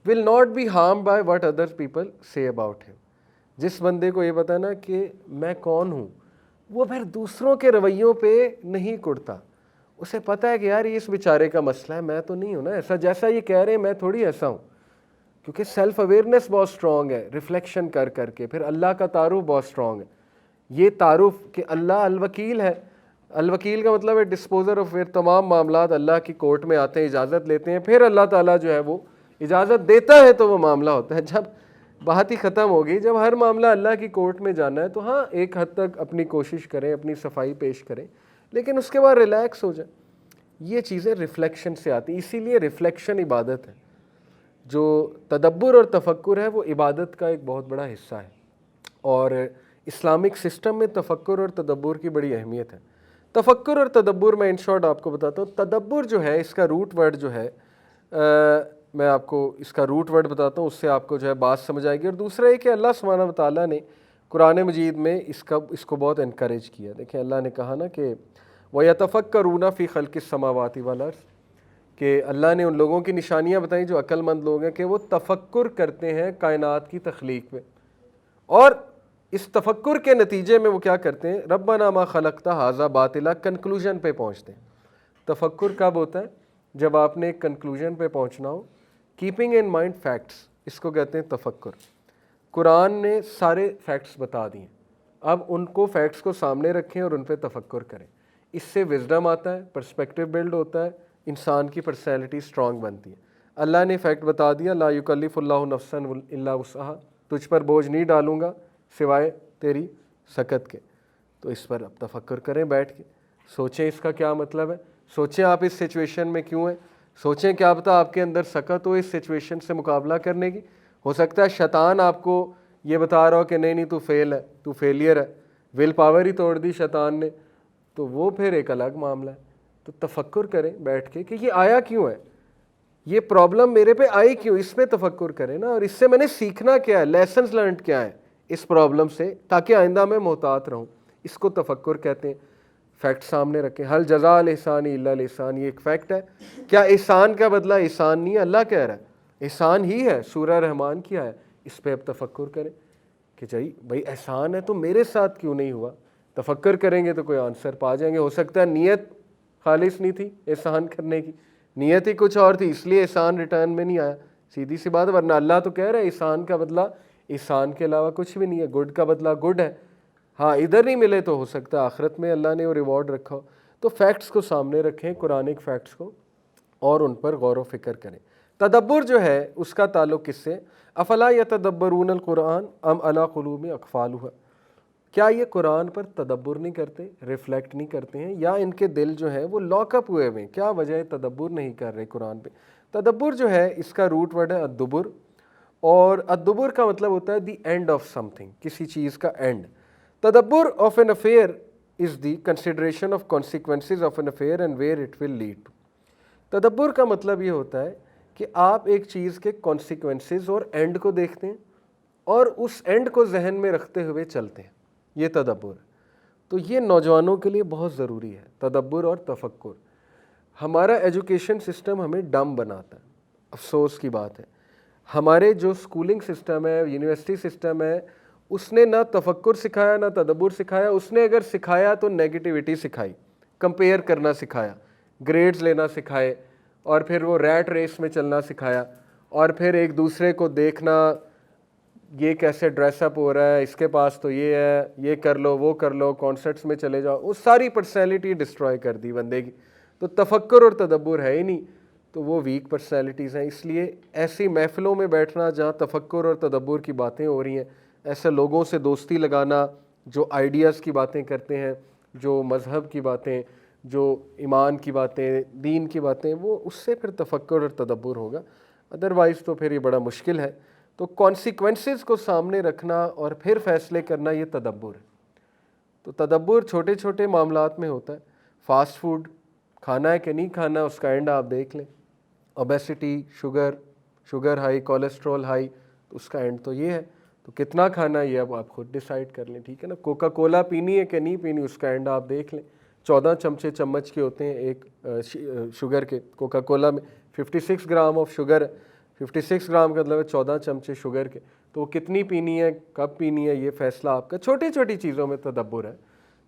will not be harmed by what other people say about him. جس بندے کو یہ پتا ہے نا کہ میں کون ہوں, وہ پھر دوسروں کے رویوں پہ نہیں کڑتا. اسے پتہ ہے کہ یار یہ اس بیچارے کا مسئلہ ہے, میں تو نہیں ہوں نا ایسا جیسا یہ کہہ رہے ہیں, میں تھوڑی ایسا ہوں. کیونکہ سیلف اویئرنیس بہت اسٹرانگ ہے ریفلیکشن کر کے. پھر اللہ کا تعارف بہت اسٹرانگ ہے, یہ تعارف کہ اللہ الوکیل ہے. الوکیل کا مطلب ہے ڈسپوزر آف. تمام معاملات اللہ کی کورٹ میں آتے ہیں, اجازت لیتے ہیں, پھر اللہ تعالیٰ جو ہے وہ اجازت دیتا ہے تو وہ معاملہ ہوتا ہے. جب بات ہی ختم ہوگی, جب ہر معاملہ اللہ کی کورٹ میں جانا ہے تو ہاں ایک حد تک اپنی کوشش کریں, اپنی صفائی پیش کریں, لیکن اس کے بعد ریلیکس ہو جائیں. یہ چیزیں ریفلیکشن سے آتی ہیں, اسی لیے ریفلیکشن عبادت ہے. جو تدبر اور تفکر ہے وہ عبادت کا ایک بہت بڑا حصہ ہے, اور اسلامک سسٹم میں تفکر اور تدبر کی بڑی اہمیت ہے. تفکر اور تدبر میں ان شارٹ آپ کو بتاتا ہوں. تدبر جو ہے اس کا روٹ ورڈ جو ہے, میں آپ کو اس کا روٹ ورڈ بتاتا ہوں, اس سے آپ کو جو ہے بات سمجھ آئے گی. اور دوسرا یہ کہ اللہ سبحانہ و تعالیٰ نے قرآن مجید میں اس کو بہت انکریج کیا. دیکھیں اللہ نے کہا نا کہ وَيَتَفَكَّرُونَ فِي خَلْقِ السَّمَاوَاتِ وَالْأَرْضِ, کہ اللہ نے ان لوگوں کی نشانیاں بتائیں جو عقل مند لوگ ہیں, کہ وہ تفکر کرتے ہیں کائنات کی تخلیق میں, اور اس تفکر کے نتیجے میں وہ کیا کرتے ہیں, ربنا ما خلقت ھذا باطلا, کنکلوژن پہ پہنچتے ہیں. تفکر کب ہوتا ہے؟ جب آپ نے ایک کنکلوژن پہ پہنچنا ہو, کیپنگ ان مائنڈ فیکٹس, اس کو کہتے ہیں تفکر. قرآن نے سارے فیکٹس بتا دیے, اب ان کو فیکٹس کو سامنے رکھیں اور ان پہ تفکر کریں. اس سے وزڈم آتا ہے, پرسپیکٹیو بلڈ ہوتا ہے, انسان کی پرسنالٹی اسٹرانگ بنتی ہے. اللہ نے فیکٹ بتا دیا, لا یکلف اللہ نفسا الا وسعہا, تجھ پر بوجھ نہیں ڈالوں گا سوائے تیری سکت کے. تو اس پر اب تفکر کریں, بیٹھ کے سوچیں اس کا کیا مطلب ہے, سوچیں آپ اس سچویشن میں کیوں ہیں, سوچیں کیا پتہ آپ کے اندر سکت ہو اس سچویشن سے مقابلہ کرنے کی. ہو سکتا ہے شیطان آپ کو یہ بتا رہا ہو کہ نہیں تو فیل ہے, تو فیلئر ہے, ول پاور ہی توڑ دی شیطان نے, تو وہ پھر ایک الگ معاملہ ہے. تو تفکر کریں بیٹھ کے کہ یہ آیا کیوں ہے, یہ پرابلم میرے پہ آئی کیوں, اس پہ تفکر کریں نا, اور اس سے میں نے سیکھنا کیا ہے, لیسنز لرنڈ کیا ہے اس پرابلم سے, تاکہ آئندہ میں محتاط رہوں. اس کو تفکر کہتے ہیں. فیکٹ سامنے رکھیں, حل جزاء الاحسان الا الاحسان, یہ ایک فیکٹ ہے. کیا احسان کا بدلہ احسان نہیں ہے؟ اللہ کہہ رہا ہے احسان ہی ہے, سورہ رحمان کیا ہے, اس پہ اب تفکر کریں. کہ بھائی احسان ہے تو میرے ساتھ کیوں نہیں ہوا. تفکر کریں گے تو کوئی آنسر پا جائیں گے. ہو سکتا ہے نیت خالص نہیں تھی احسان کرنے کی, نیت ہی کچھ اور تھی, اس لیے احسان ریٹرن میں نہیں آیا. سیدھی سی بات ہے, ورنہ اللہ تو کہہ رہا ہے احسان کا بدلہ احسان کے علاوہ کچھ بھی نہیں ہے, گڈ کا بدلہ گڈ ہے. ہاں ادھر نہیں ملے تو ہو سکتا ہے آخرت میں اللہ نے وہ ریوارڈ رکھا ہو. تو فیکٹس کو سامنے رکھیں, قرآنک فیکٹس کو, اور ان پر غور و فکر کریں. تدبر جو ہے اس کا تعلق کس سے؟ افلا یتدبرون القرآن ام علی قلوب اقفالها, کیا یہ قرآن پر تدبر نہیں کرتے, ریفلیکٹ نہیں کرتے ہیں, یا ان کے دل جو ہے وہ لاک اپ ہوئے ہوئے ہیں؟ کیا وجہ ہے تدبر نہیں کر رہے قرآن پہ؟ تدبر جو ہے اس کا روٹ ورڈ ہے الدبر, اور الدبر کا مطلب ہوتا ہے the end of something, کسی چیز کا اینڈ. تدبر of an affair is the consideration of consequences of an affair and where it will lead to. تدبر کا مطلب یہ ہوتا ہے کہ آپ ایک چیز کے کانسیکوینسز اور اینڈ کو دیکھتے ہیں اور اس اینڈ کو ذہن میں رکھتے ہوئے چلتے ہیں, یہ تدبر ہے. تو یہ نوجوانوں کے لیے بہت ضروری ہے تدبر اور تفکر. ہمارا ایجوکیشن سسٹم ہمیں ڈم بناتا ہے, افسوس کی بات ہے. ہمارے جو اسکولنگ سسٹم ہے, یونیورسٹی سسٹم ہے, اس نے نہ تفکر سکھایا نہ تدبر سکھایا. اس نے اگر سکھایا تو نیگیٹیوٹی سکھائی, کمپیئر کرنا سکھایا, گریڈز لینا سکھائے, اور پھر وہ ریٹ ریس میں چلنا سکھایا, اور پھر ایک دوسرے کو دیکھنا, یہ کیسے ڈریس اپ ہو رہا ہے, اس کے پاس تو یہ ہے, یہ کر لو وہ کر لو, کانسرٹس میں چلے جاؤ. وہ ساری پرسنالٹی ڈسٹروائے کر دی بندے کی. تو تفکر اور تدبر ہے ہی نہیں, تو وہ ویک پرسنالٹیز ہیں. اس لیے ایسی محفلوں میں بیٹھنا جہاں تفکر اور تدبر کی باتیں ہو رہی ہیں, ایسے لوگوں سے دوستی لگانا جو آئیڈیاز کی باتیں کرتے ہیں, جو مذہب کی باتیں, جو ایمان کی باتیں, دین کی باتیں, وہ اس سے پھر تفکر اور تدبر ہوگا. ادروائز تو پھر یہ بڑا مشکل ہے. تو کانسیکوینسز کو سامنے رکھنا اور پھر فیصلے کرنا, یہ تدبر ہے. تو تدبر چھوٹے چھوٹے معاملات میں ہوتا ہے. فاسٹ فوڈ کھانا ہے کہ نہیں کھانا, اس کا اینڈ آپ دیکھ لیں. Obesity, sugar high, cholesterol high, تو اس کا اینڈ تو یہ ہے. تو کتنا کھانا ہے یہ اب آپ خود ڈیسائیڈ کر لیں, ٹھیک ہے نا. کوکا کولا پینی ہے کہ نہیں پینی, اس کا اینڈ آپ دیکھ لیں. 14 چمچ کے ہوتے ہیں ایک شوگر کے. کوکا کولا میں 56 گرام آف شوگر ہے. 56 گرام کا مطلب ہے 14 چمچے شوگر کے. تو وہ کتنی پینی ہے, کب پینی ہے, یہ فیصلہ آپ کا. چھوٹی چھوٹی چیزوں میں تدبر ہے.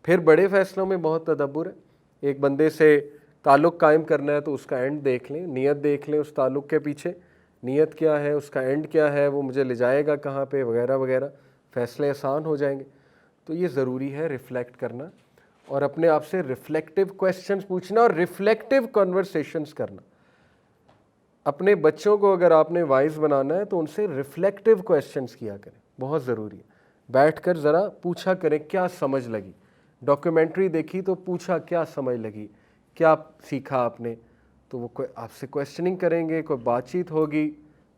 پھر بڑے فیصلوں میں بہت تدبر ہے. ایک بندے سے تعلق قائم کرنا ہے تو اس کا اینڈ دیکھ لیں, نیت دیکھ لیں اس تعلق کے پیچھے, نیت کیا ہے, اس کا اینڈ کیا ہے, وہ مجھے لے جائے گا کہاں پہ, وغیرہ وغیرہ. فیصلے آسان ہو جائیں گے. تو یہ ضروری ہے ریفلیکٹ کرنا, اور اپنے آپ سے ریفلیکٹیو کویسچنز پوچھنا, اور ریفلیکٹیو کنورسیشنز کرنا. اپنے بچوں کو اگر آپ نے وائز بنانا ہے تو ان سے ریفلیکٹیو کویسچنز کیا کریں, بہت ضروری ہے. بیٹھ کر ذرا پوچھا کریں کیا سمجھ لگی. ڈاکیومنٹری دیکھی تو پوچھا کیا سمجھ لگی, کیا سیکھا آپ نے. تو وہ آپ سے کویسچننگ کریں گے, کوئی بات چیت ہوگی,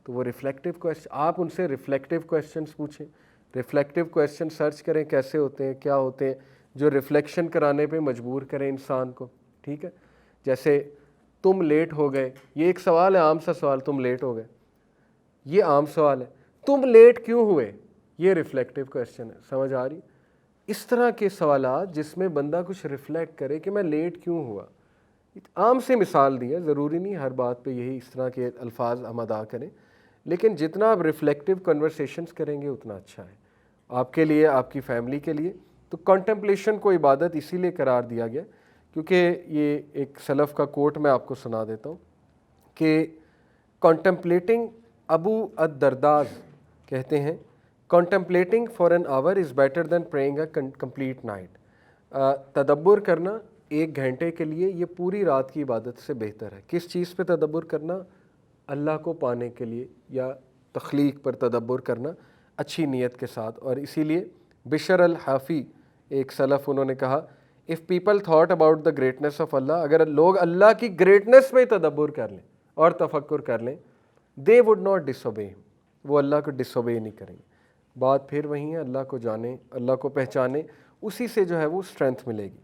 تو وہ ریفلیکٹیو کویسچن, آپ ان سے ریفلیکٹیو کویسچنز پوچھیں. ریفلیکٹیو کویسچن سرچ کریں کیسے ہوتے ہیں, کیا ہوتے ہیں, جو ریفلیکشن کرانے پہ مجبور کریں انسان کو, ٹھیک ہے. جیسے تم لیٹ ہو گئے, یہ ایک سوال ہے, عام سا سوال, تم لیٹ ہو گئے, یہ عام سوال ہے. تم لیٹ کیوں ہوئے, یہ ریفلیکٹیو کویسچن ہے. سمجھ آ رہی؟ اس طرح کے سوالات جس میں بندہ کچھ ریفلیکٹ کرے کہ میں لیٹ کیوں ہوا. عام سے مثال دی ہے, ضروری نہیں ہر بات پہ یہی اس طرح کے الفاظ ہم ادا کریں, لیکن جتنا آپ ریفلیکٹیو کنورسیشنز کریں گے اتنا اچھا ہے آپ کے لیے, آپ کی فیملی کے لیے. تو کنٹمپلیشن کو عبادت اسی لیے قرار دیا گیا کیونکہ یہ ایک سلف کا کوٹ میں آپ کو سنا دیتا ہوں کہ کنٹمپلیٹنگ, ابو الدرداء کہتے ہیں, contemplating for an hour is better than praying a complete night. تدبر کرنا 1 گھنٹے کے لیے یہ پوری رات کی عبادت سے بہتر ہے. کس چیز پہ تدبر کرنا؟ اللہ کو پانے کے لیے, یا تخلیق پر تدبر کرنا اچھی نیت کے ساتھ. اور اسی لیے بشر الحافی ایک سلف, انہوں نے کہا if people thought about the greatness of Allah, اگر لوگ اللہ کی گریٹنس پہ تدبر کر لیں اور تفکر کر لیں, they would not disobey, وہ اللہ کو ڈس اوبے نہیں کریں گے. بات پھر وہی ہے, اللہ کو جانیں, اللہ کو پہچانیں, اسی سے جو ہے وہ اسٹرینتھ ملے گی.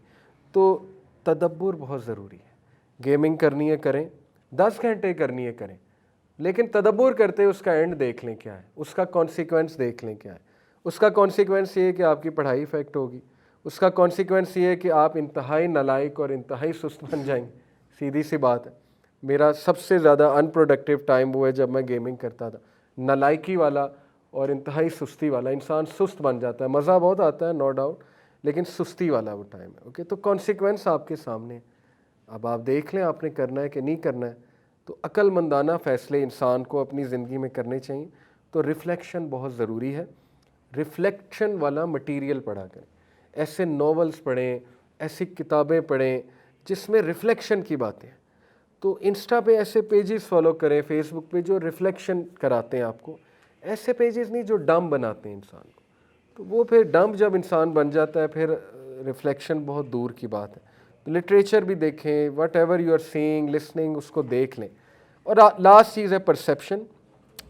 تو تدبر بہت ضروری ہے. گیمنگ کرنی ہے کریں, 10 گھنٹے کرنی ہے کریں, لیکن تدبر کرتے اس کا اینڈ دیکھ لیں کیا ہے, اس کا کانسیکوینس دیکھ لیں کیا ہے. اس کا کانسیکوینس یہ ہے کہ آپ کی پڑھائی افیکٹ ہوگی. اس کا کانسیکوینس یہ ہے کہ آپ انتہائی نالائق اور انتہائی سست بن جائیں گے. سیدھی سی بات ہے. میرا سب سے زیادہ ان پروڈکٹیو ٹائم وہ ہے جب میں گیمنگ کرتا تھا, نالائکی والا اور انتہائی سستی والا. انسان سست بن جاتا ہے. مزہ بہت آتا ہے نو ڈاؤٹ, لیکن سستی والا وہ ٹائم ہے. اوکے, تو کانسیکوینس آپ کے سامنے ہے. اب آپ دیکھ لیں آپ نے کرنا ہے کہ نہیں کرنا ہے. تو عقل مندانہ فیصلے انسان کو اپنی زندگی میں کرنے چاہیے. تو ریفلیکشن بہت ضروری ہے. ریفلیکشن والا مٹیریل پڑھا کریں, ایسے ناولز پڑھیں, ایسی کتابیں پڑھیں جس میں ریفلیکشن کی باتیں ہیں. تو انسٹا پہ ایسے پیجز فالو کریں, فیس بک پہ جو ریفلیکشن کراتے ہیں آپ کو. ایسے پیجز نہیں جو ڈم بناتے ہیں انسان کو. تو وہ پھر ڈم جب انسان بن جاتا ہے پھر ریفلیکشن بہت دور کی بات ہے. لٹریچر بھی دیکھیں, whatever you are saying listening اس کو دیکھ لیں. اور لاسٹ چیز ہے پرسیپشن.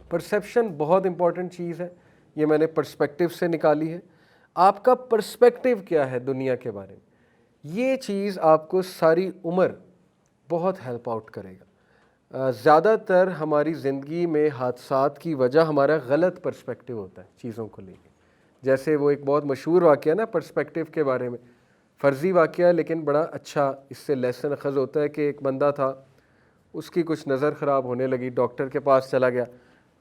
پرسیپشن بہت امپورٹنٹ چیز ہے. یہ میں نے پرسپیکٹیو سے نکالی ہے. آپ کا پرسپیکٹیو کیا ہے دنیا کے بارے میں, یہ چیز آپ کو ساری عمر بہت ہیلپ آؤٹ کرے گا. زیادہ تر ہماری زندگی میں حادثات کی وجہ ہمارا غلط پرسپیکٹیو ہوتا ہے چیزوں کو لے کے. جیسے وہ ایک بہت مشہور واقعہ نا پرسپیکٹیو کے بارے میں, فرضی واقعہ لیکن بڑا اچھا اس سے لیسن اخذ ہوتا ہے. کہ ایک بندہ تھا, اس کی کچھ نظر خراب ہونے لگی, ڈاکٹر کے پاس چلا گیا.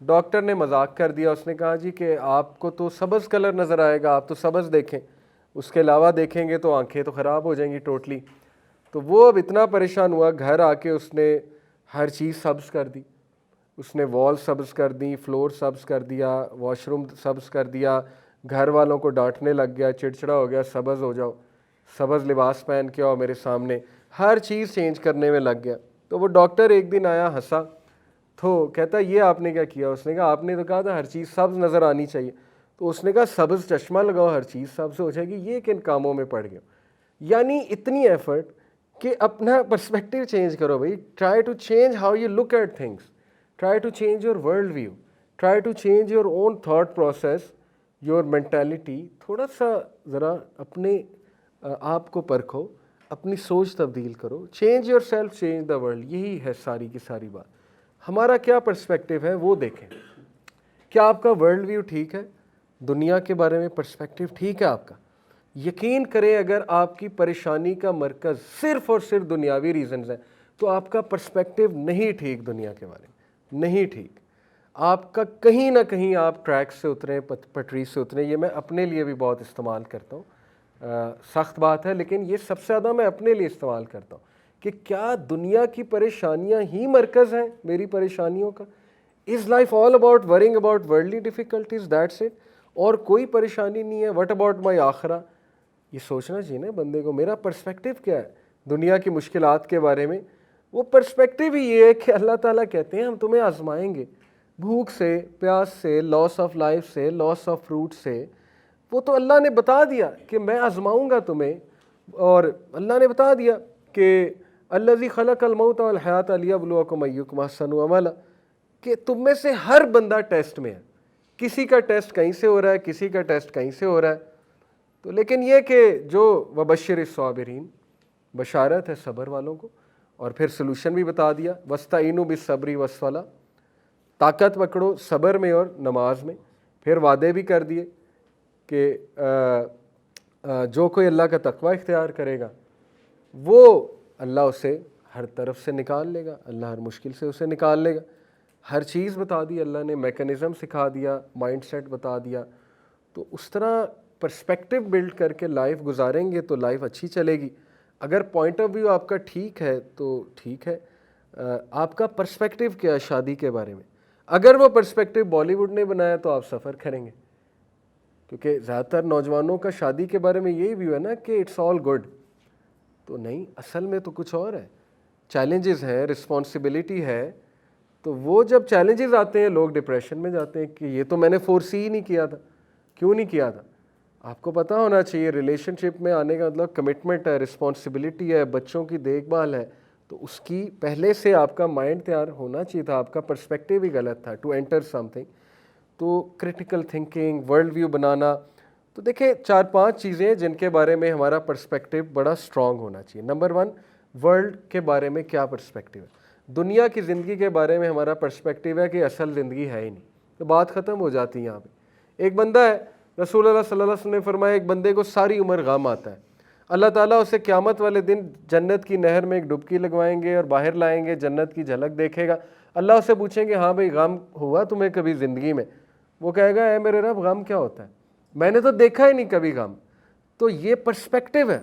ڈاکٹر نے مذاق کر دیا, اس نے کہا جی کہ آپ کو تو سبز کلر نظر آئے گا, آپ تو سبز دیکھیں, اس کے علاوہ دیکھیں گے تو آنکھیں تو خراب ہو جائیں گی ٹوٹلی. تو وہ اب اتنا پریشان ہوا, گھر آ کے اس نے ہر چیز سبز کر دی. اس نے وال سبز کر دی, فلور سبز کر دیا, واش روم سبز کر دیا. گھر والوں کو ڈانٹنے لگ گیا, چڑچڑا ہو گیا, سبز ہو جاؤ, سبز لباس پہن کے آؤ میرے سامنے, ہر چیز چینج کرنے میں لگ گیا. تو وہ ڈاکٹر ایک دن آیا, ہنسا, تو کہتا یہ آپ نے کیا کیا؟ اس نے کہا آپ نے تو کہا تھا ہر چیز سبز نظر آنی چاہیے. تو اس نے کہا سبز چشمہ لگاؤ ہر چیز سبز ہو جائے گی. یہ کن کاموں میں پڑ گیا؟ یعنی اتنی ایفرٹ کہ اپنا پرسپیکٹیو چینج کرو بھائی. Try to change how you look at things, try to change your world view, try to change your own thought process, your mentality. تھوڑا سا ذرا اپنے آپ کو پرکھو, اپنی سوچ تبدیل کرو. Change your self change the world. یہی ہے ساری کی ساری بات. ہمارا کیا پرسپیکٹیو ہے وہ دیکھیں. کیا آپ کا ورلڈ ویو ٹھیک ہے؟ دنیا کے بارے میں پرسپیکٹیو ٹھیک ہے آپ کا؟ یقین کریں اگر آپ کی پریشانی کا مرکز صرف اور صرف دنیاوی ریزنز ہیں تو آپ کا پرسپیکٹیو نہیں ٹھیک, دنیا کے بارے میں نہیں ٹھیک. آپ کا کہیں نہ کہیں آپ ٹریک سے اتریں, پٹری سے اتریں. یہ میں اپنے لیے بھی بہت استعمال کرتا ہوں. سخت بات ہے لیکن یہ سب سے زیادہ میں اپنے لیے استعمال کرتا ہوں کہ کیا دنیا کی پریشانیاں ہی مرکز ہیں میری پریشانیوں کا؟ Is life all about worrying about worldly difficulties, that's it, اور کوئی پریشانی نہیں ہے؟ وٹ اباؤٹ مائی آخرہ؟ یہ سوچنا چاہیے نا بندے کو, میرا پرسپیکٹیو کیا ہے دنیا کی مشکلات کے بارے میں. وہ پرسپیکٹیو ہی یہ ہے کہ اللہ تعالیٰ کہتے ہیں ہم تمہیں آزمائیں گے, بھوک سے, پیاس سے, لاس آف لائف سے, لاس آف فروٹ سے. وہ تو اللہ نے بتا دیا کہ میں آزماؤں گا تمہیں. اور اللہ نے بتا دیا کہ الذی خلق الموت والحیات لیبلوکم ایکم احسن عملا, کہ تم میں سے ہر بندہ ٹیسٹ میں ہے. کسی کا ٹیسٹ کہیں سے ہو رہا ہے, کسی کا ٹیسٹ کہیں سے ہو رہا ہے. تو لیکن یہ کہ جو وبشر الصابرین, بشارت ہے صبر والوں کو. اور پھر سلوشن بھی بتا دیا, واستعینوا بالصبر والصلاۃ, طاقت پکڑو صبر میں اور نماز میں. پھر وعدے بھی کر دیے کہ جو کوئی اللہ کا تقوی اختیار کرے گا وہ اللہ اسے ہر طرف سے نکال لے گا, اللہ ہر مشکل سے اسے نکال لے گا. ہر چیز بتا دی اللہ نے, میکنزم سکھا دیا, مائنڈ سیٹ بتا دیا. تو اس طرح پرسپیکٹیو بلڈ کر کے لائف گزاریں گے تو لائف اچھی چلے گی. اگر پوائنٹ آف ویو آپ کا ٹھیک ہے تو ٹھیک ہے. آپ کا پرسپیکٹیو کیا ہے شادی کے بارے میں؟ اگر وہ پرسپیکٹیو بالی ووڈ نے بنایا تو آپ سفر کریں گے, کیونکہ زیادہ تر نوجوانوں کا شادی کے بارے میں یہی ویو ہے نا کہ اٹس آل گڈ. تو نہیں, اصل میں تو کچھ اور ہے. چیلنجز ہیں, رسپانسبلٹی ہے. تو وہ جب چیلنجز آتے ہیں لوگ ڈپریشن میں جاتے ہیں کہ یہ تو میں نے فورسی ہی نہیں کیا تھا. کیوں نہیں کیا تھا؟ آپ کو پتہ ہونا چاہیے ریلیشن شپ میں آنے کا مطلب کمٹمنٹ ہے, رسپانسبلٹی ہے, بچوں کی دیکھ بھال ہے. تو اس کی پہلے سے آپ کا مائنڈ تیار ہونا چاہیے تھا. آپ کا پرسپیکٹیو ہی غلط تھا ٹو انٹر سم تھنگ. تو کریٹیکل تھنکنگ, ورلڈ ویو بنانا. تو دیکھیں 4-5 چیزیں جن کے بارے میں ہمارا پرسپیکٹیو بڑا اسٹرانگ ہونا چاہیے. نمبر 1, ورلڈ کے بارے میں کیا پرسپیکٹیو ہے. دنیا کی زندگی کے بارے میں ہمارا پرسپیکٹیو ہے کہ اصل زندگی ہے ہی نہیں, تو بات ختم ہو جاتی ہے یہاں پہ. ایک بندہ ہے, رسول اللہ صلی اللہ علیہ وسلم نے فرمایا ایک بندے کو ساری عمر غم آتا ہے. اللہ تعالیٰ اسے قیامت والے دن جنت کی نہر میں ایک ڈبکی لگوائیں گے اور باہر لائیں گے, جنت کی جھلک دیکھے گا. اللہ اسے پوچھیں گے ہاں بھائی غم ہوا تمہیں کبھی زندگی میں؟ وہ کہے گا اے میرے رب غم کیا ہوتا ہے، میں نے تو دیکھا ہی نہیں کبھی غم. تو یہ پرسپیکٹیو ہے.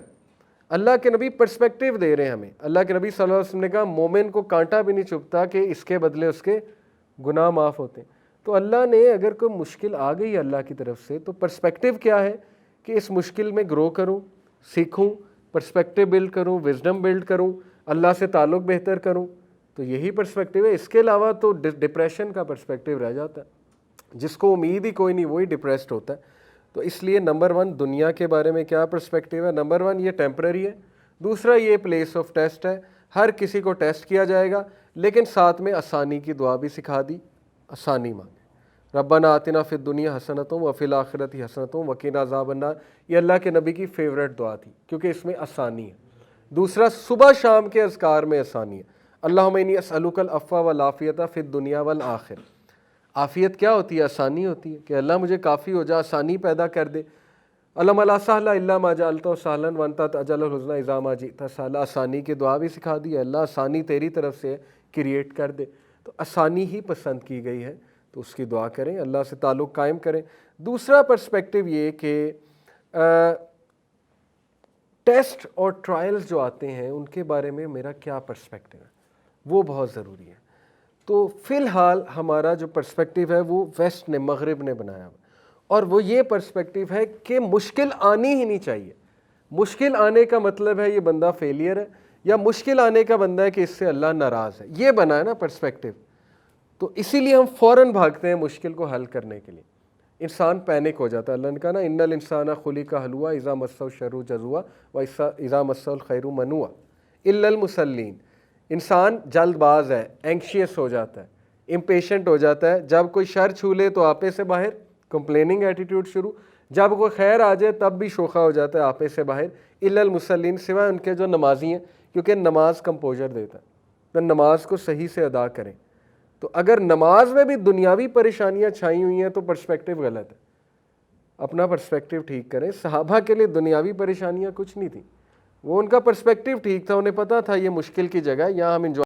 اللہ کے نبی پرسپیکٹیو دے رہے ہیں ہمیں. اللہ کے نبی صلی اللہ علیہ وسلم نے کہا مومن کو کانٹا بھی نہیں چبھتا کہ اس کے بدلے اس کے گناہ معاف ہوتے ہیں. تو اللہ نے اگر کوئی مشکل آ گئی اللہ کی طرف سے تو پرسپیکٹیو کیا ہے کہ اس مشکل میں گرو کروں، سیکھوں، پرسپیکٹیو بلڈ کروں، وزڈم بلڈ کروں، اللہ سے تعلق بہتر کروں. تو یہی پرسپیکٹیو ہے. اس کے علاوہ تو ڈپریشن کا پرسپیکٹیو رہ جاتا ہے. جس کو امید ہی کوئی نہیں وہی ڈپریسڈ ہوتا ہے. تو اس لیے نمبر 1 دنیا کے بارے میں کیا پرسپیکٹیو ہے. نمبر 1 یہ ٹیمپرری ہے. دوسرا یہ پلیس آف ٹیسٹ ہے. ہر کسی کو ٹیسٹ کیا جائے گا، لیکن ساتھ میں آسانی کی دعا بھی سکھا دی. آسانی مانگے. ربنا آتنا فی الدنیا حسنۃ وفی الآخرۃ حسنۃ وقنا عذاب النار. یہ اللہ کے نبی کی فیوریٹ دعا تھی کیونکہ اس میں آسانی ہے. دوسرا صبح شام کے اذکار میں آسانی ہے. اللہم انی اسألک العفو والعافیۃ فی الدنیا والآخرہ. عافیت کیا ہوتی ہے؟ آسانی ہوتی ہے کہ اللہ مجھے کافی ہو جا، آسانی پیدا کر دے. اللہم لا سہل الا ما جعلتہ سہلا وانت تجعل الحزن اذا ما جئت سہلا. آسانی کی دعا بھی سکھا دی ہے. اللہ آسانی تیری طرف سے کریٹ کر دے. تو آسانی ہی پسند کی گئی ہے، تو اس کی دعا کریں، اللہ سے تعلق قائم کریں. دوسرا پرسپیکٹیو یہ کہ ٹیسٹ اور ٹرائلز جو آتے ہیں ان کے بارے میں میرا کیا پرسپیکٹیو ہے، وہ بہت ضروری ہے. تو فی الحال ہمارا جو پرسپیکٹیو ہے وہ ویسٹ نے، مغرب نے بنایا ہوا، اور وہ یہ پرسپیکٹیو ہے کہ مشکل آنی ہی نہیں چاہیے. مشکل آنے کا مطلب ہے یہ بندہ فیلئر ہے، یا مشکل آنے کا بندہ ہے کہ اس سے اللہ ناراض ہے. یہ بنا ہے نا پرسپیکٹیو. تو اسی لیے ہم فوراً بھاگتے ہیں مشکل کو حل کرنے کے لیے. انسان پینک ہو جاتا ہے. اللہ نے کہا نا ان الانسان خلق ہلوعا اذا مسہ الشر جزوعا واذا مسہ الخیر منوعا الا المصلین. انسان جلد باز ہے، اینکشیس ہو جاتا ہے، امپیشنٹ ہو جاتا ہے. جب کوئی شر چھو لے تو آپے سے باہر، کمپلیننگ ایٹیٹیوڈ شروع. جب کوئی خیر آ جائے تب بھی شوخہ ہو جاتا ہے، آپے سے باہر. الا المصلین، سوائے ان کے جو نمازی ہیں، کیونکہ نماز کمپوزر دیتا ہے. تو نماز کو صحیح سے ادا کریں. تو اگر نماز میں بھی دنیاوی پریشانیاں چھائی ہوئی ہیں تو پرسپیکٹیو غلط ہے. اپنا پرسپیکٹیو ٹھیک کریں. صحابہ کے لیے دنیاوی پریشانیاں کچھ نہیں تھیں، وہ ان کا پرسپیکٹیو ٹھیک تھا. انہیں پتہ تھا یہ مشکل کی جگہ ہے، یہاں ہم انجوائے